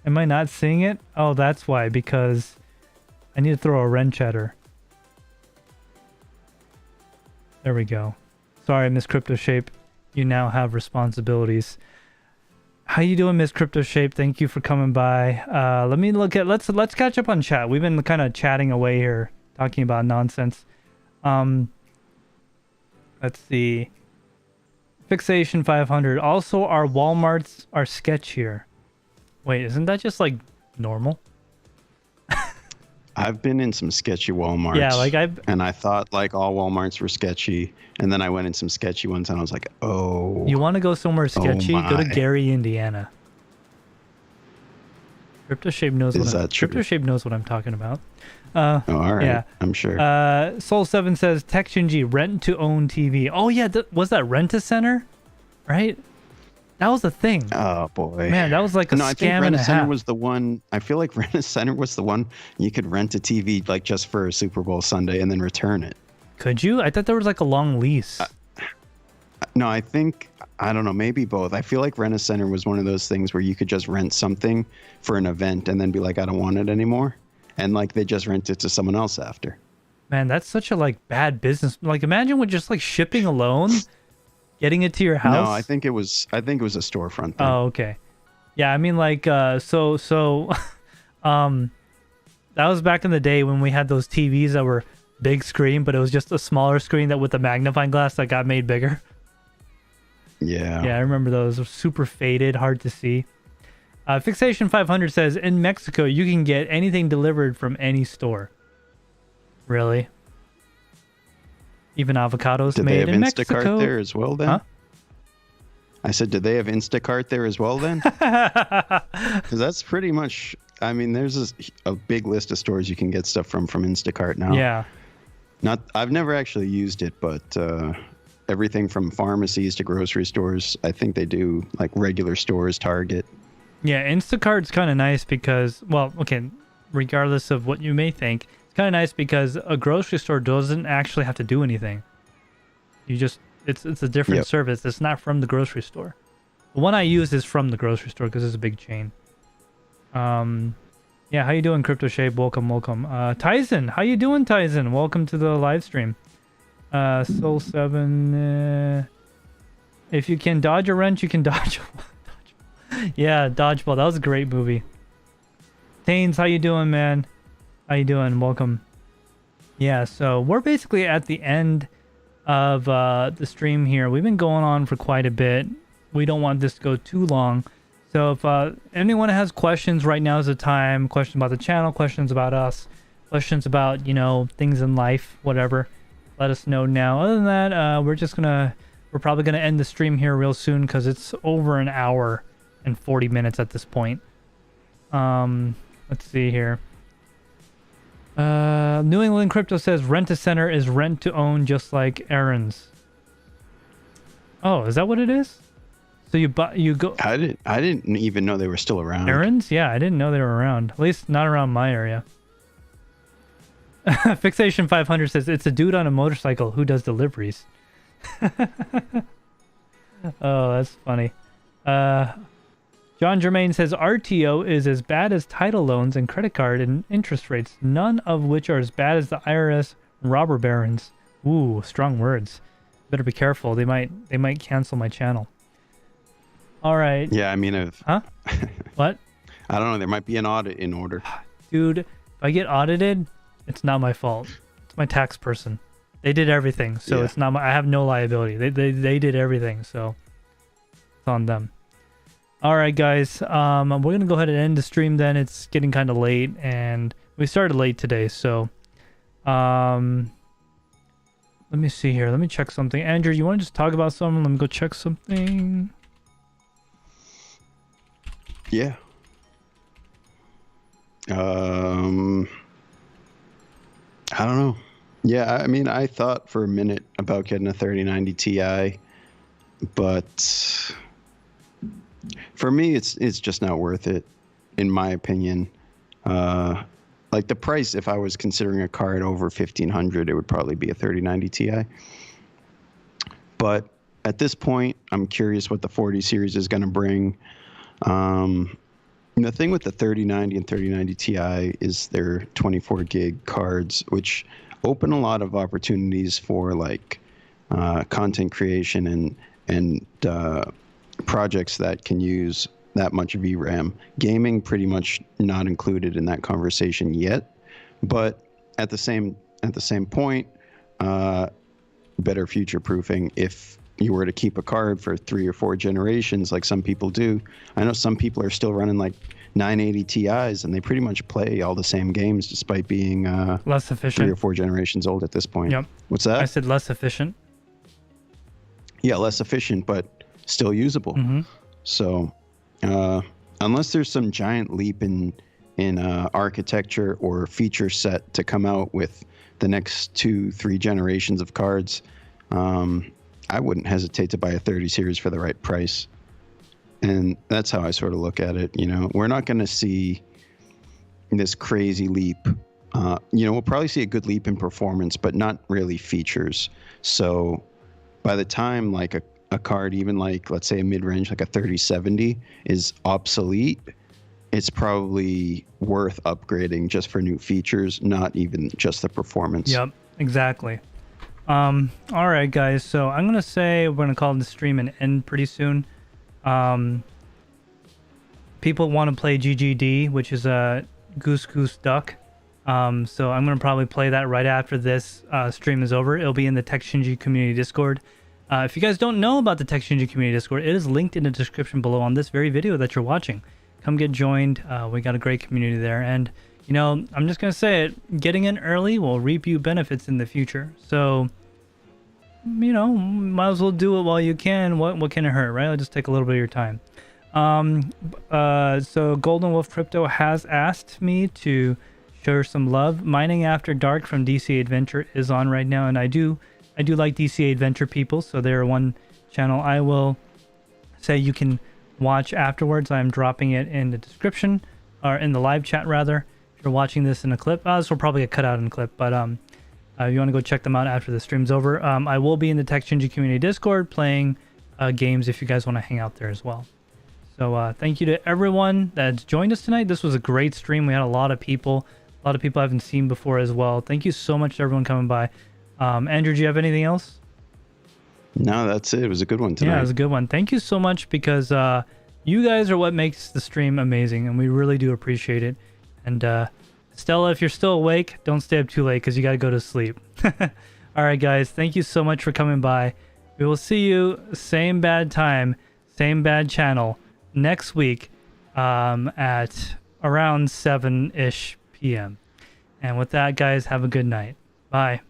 Speaker 1: Am I not seeing it? Oh, that's why, because I need to throw a wrench at her. There we go. Sorry, Miss Crypto Shape. You now have responsibilities. How you doing, Miss Crypto Shape? Thank you for coming by. Let me look at let's catch up on chat. We've been kind of chatting away here, talking about nonsense. Let's see. Fixation 500. Also, our Walmarts are sketchier. Wait, isn't that just like normal?
Speaker 2: I've been in some sketchy Walmarts.
Speaker 1: Yeah,
Speaker 2: and I thought like all Walmarts were sketchy, and then I went in some sketchy ones, and I was like, oh.
Speaker 1: You want to go somewhere sketchy? Go to Gary, Indiana. Crypto Shape knows Crypto Shape knows what I'm talking about.
Speaker 2: All right.
Speaker 1: Yeah,
Speaker 2: I'm sure.
Speaker 1: Soul7 says TekShinji rent to own TV. Oh yeah, was that Rent-A-Center? Right? That was the thing.
Speaker 2: Oh boy,
Speaker 1: man, that was like a scam and a half. I think
Speaker 2: Rent-A-Center was the one. I feel like Rent-A-Center was the one you could rent a TV like just for a Super Bowl Sunday and then return it.
Speaker 1: Could you? I thought there was like a long lease.
Speaker 2: No, I don't know, maybe both. I feel like Rent-A-Center was one of those things where you could just rent something for an event and then be like, I don't want it anymore. And like they just rent it to someone else after.
Speaker 1: Man, that's such a like bad business. Like imagine with just like shipping alone, getting it to your house.
Speaker 2: No, I think it was a storefront thing.
Speaker 1: Oh, okay. Yeah, I mean like so that was back in the day when we had those TVs that were big screen, but it was just a smaller screen that with a magnifying glass that got made bigger.
Speaker 2: Yeah.
Speaker 1: Yeah, I remember those. They were super faded, hard to see. Fixation 500 says, in Mexico, you can get anything delivered from any store. Really? Even avocados made in Mexico?
Speaker 2: Did they have Instacart there as well then?
Speaker 1: Huh?
Speaker 2: I said, did they have Instacart there as well then? Because that's pretty much, I mean, there's a big list of stores you can get stuff from Instacart now.
Speaker 1: Yeah.
Speaker 2: I've never actually used it, but everything from pharmacies to grocery stores, I think they do, like regular stores, Target.
Speaker 1: Yeah, Instacart's kind of nice because, well, okay, regardless of what you may think, it's kind of nice because a grocery store doesn't actually have to do anything. You just, it's a different service. It's not from the grocery store. The one I use is from the grocery store because it's a big chain. Yeah, how you doing, Crypto Shape? Welcome. Tyson, how you doing, Tyson? Welcome to the live stream. Soul 7, if you can dodge a wrench, you can dodge yeah, Dodgeball. That was a great movie. Taines, how you doing, man? How you doing? Welcome. Yeah, so we're basically at the end of the stream here. We've been going on for quite a bit. We don't want this to go too long. So if anyone has questions, right now is the time. Questions about the channel, questions about us, questions about, you know, things in life, whatever. Let us know now. Other than that, we're probably gonna end the stream here real soon because it's over an hour and 40 minutes at this point. Let's see here. New England Crypto says Rent-A-Center is rent to own, just like errands. Oh, is that what it is? So you go.
Speaker 2: I didn't even know they were still around.
Speaker 1: Errands? Yeah, I didn't know they were around. At least not around my area. Fixation 500 says it's a dude on a motorcycle who does deliveries. Oh, that's funny. John Germain says RTO is as bad as title loans and credit card and interest rates, none of which are as bad as the IRS robber barons. Ooh, strong words. Better be careful. They might cancel my channel. All right.
Speaker 2: Yeah, I mean,
Speaker 1: huh? What?
Speaker 2: I don't know. There might be an audit in order.
Speaker 1: Dude, if I get audited, it's not my fault. It's my tax person. They did everything, so it's not I have no liability. They did everything, so it's on them. All right, guys. We're gonna go ahead and end the stream. Then it's getting kind of late, and we started late today. So, let me see here. Let me check something. Andrew, you want to just talk about something? Let me go check something.
Speaker 2: Yeah. I don't know. Yeah, I mean, I thought for a minute about getting a 3090 Ti, but for me, it's just not worth it, in my opinion. Like the price, if I was considering a card over $1,500, it would probably be a 3090 Ti. But at this point, I'm curious what the 40 series is going to bring. The thing with the 3090 and 3090 Ti is they're 24 gig cards, which open a lot of opportunities for like content creation and projects that can use that much VRAM. Gaming pretty much not included in that conversation yet, but at the same point, better future proofing if you were to keep a card for 3 or 4 generations like some people do. I know some people are still running like 980 Ti's and they pretty much play all the same games despite being
Speaker 1: less efficient.
Speaker 2: 3 or 4 generations old at this point.
Speaker 1: Yep.
Speaker 2: What's that?
Speaker 1: I said less efficient.
Speaker 2: Yeah, less efficient, but still usable.
Speaker 1: Mm-hmm.
Speaker 2: So unless there's some giant leap in architecture or feature set to come out with the next 2-3 generations of cards, I wouldn't hesitate to buy a 30 series for the right price. And that's how I sort of look at it. You know, we're not going to see this crazy leap we'll probably see a good leap in performance, but not really features. So by the time like a card, even like, let's say a mid-range, like a 3070 is obsolete, it's probably worth upgrading just for new features, not even just the performance.
Speaker 1: Yep, exactly. All right, guys. So I'm going to say we're going to call the stream an end pretty soon. People want to play GGD, which is a Goose Goose Duck. So I'm going to probably play that right after this stream is over. It'll be in the TekShinji community Discord. If you guys don't know about the TekShinji community Discord, it is linked in the description below on this very video that you're watching. Come get joined. We got a great community there. And, I'm just going to say it. Getting in early will reap you benefits in the future. So, might as well do it while you can. What can it hurt, right? It'll just take a little bit of your time. So Golden Wolf Crypto has asked me to show some love. Mining After Dark from DC Adventure is on right now, and I do like DC Adventure people, so they're one channel I will say you can watch afterwards. I'm dropping it in the description, or in the live chat rather. If you're watching this in a clip, this will probably get cut out in a clip, but if you want to go check them out after the stream's over. I will be in the TekShinji community Discord playing games if you guys want to hang out there as well. So thank you to everyone that's joined us tonight. This was a great stream. We had a lot of people I haven't seen before as well. Thank you so much to everyone coming by. Andrew, do you have anything else?
Speaker 2: No, that's it. It was a good one tonight.
Speaker 1: Yeah, it was a good one. Thank you so much, because you guys are what makes the stream amazing, and we really do appreciate it. And Stella, if you're still awake, don't stay up too late, because you got to go to sleep. All right, guys. Thank you so much for coming by. We will see you same bad time, same bad channel next week at around 7-ish p.m. And with that, guys, have a good night. Bye.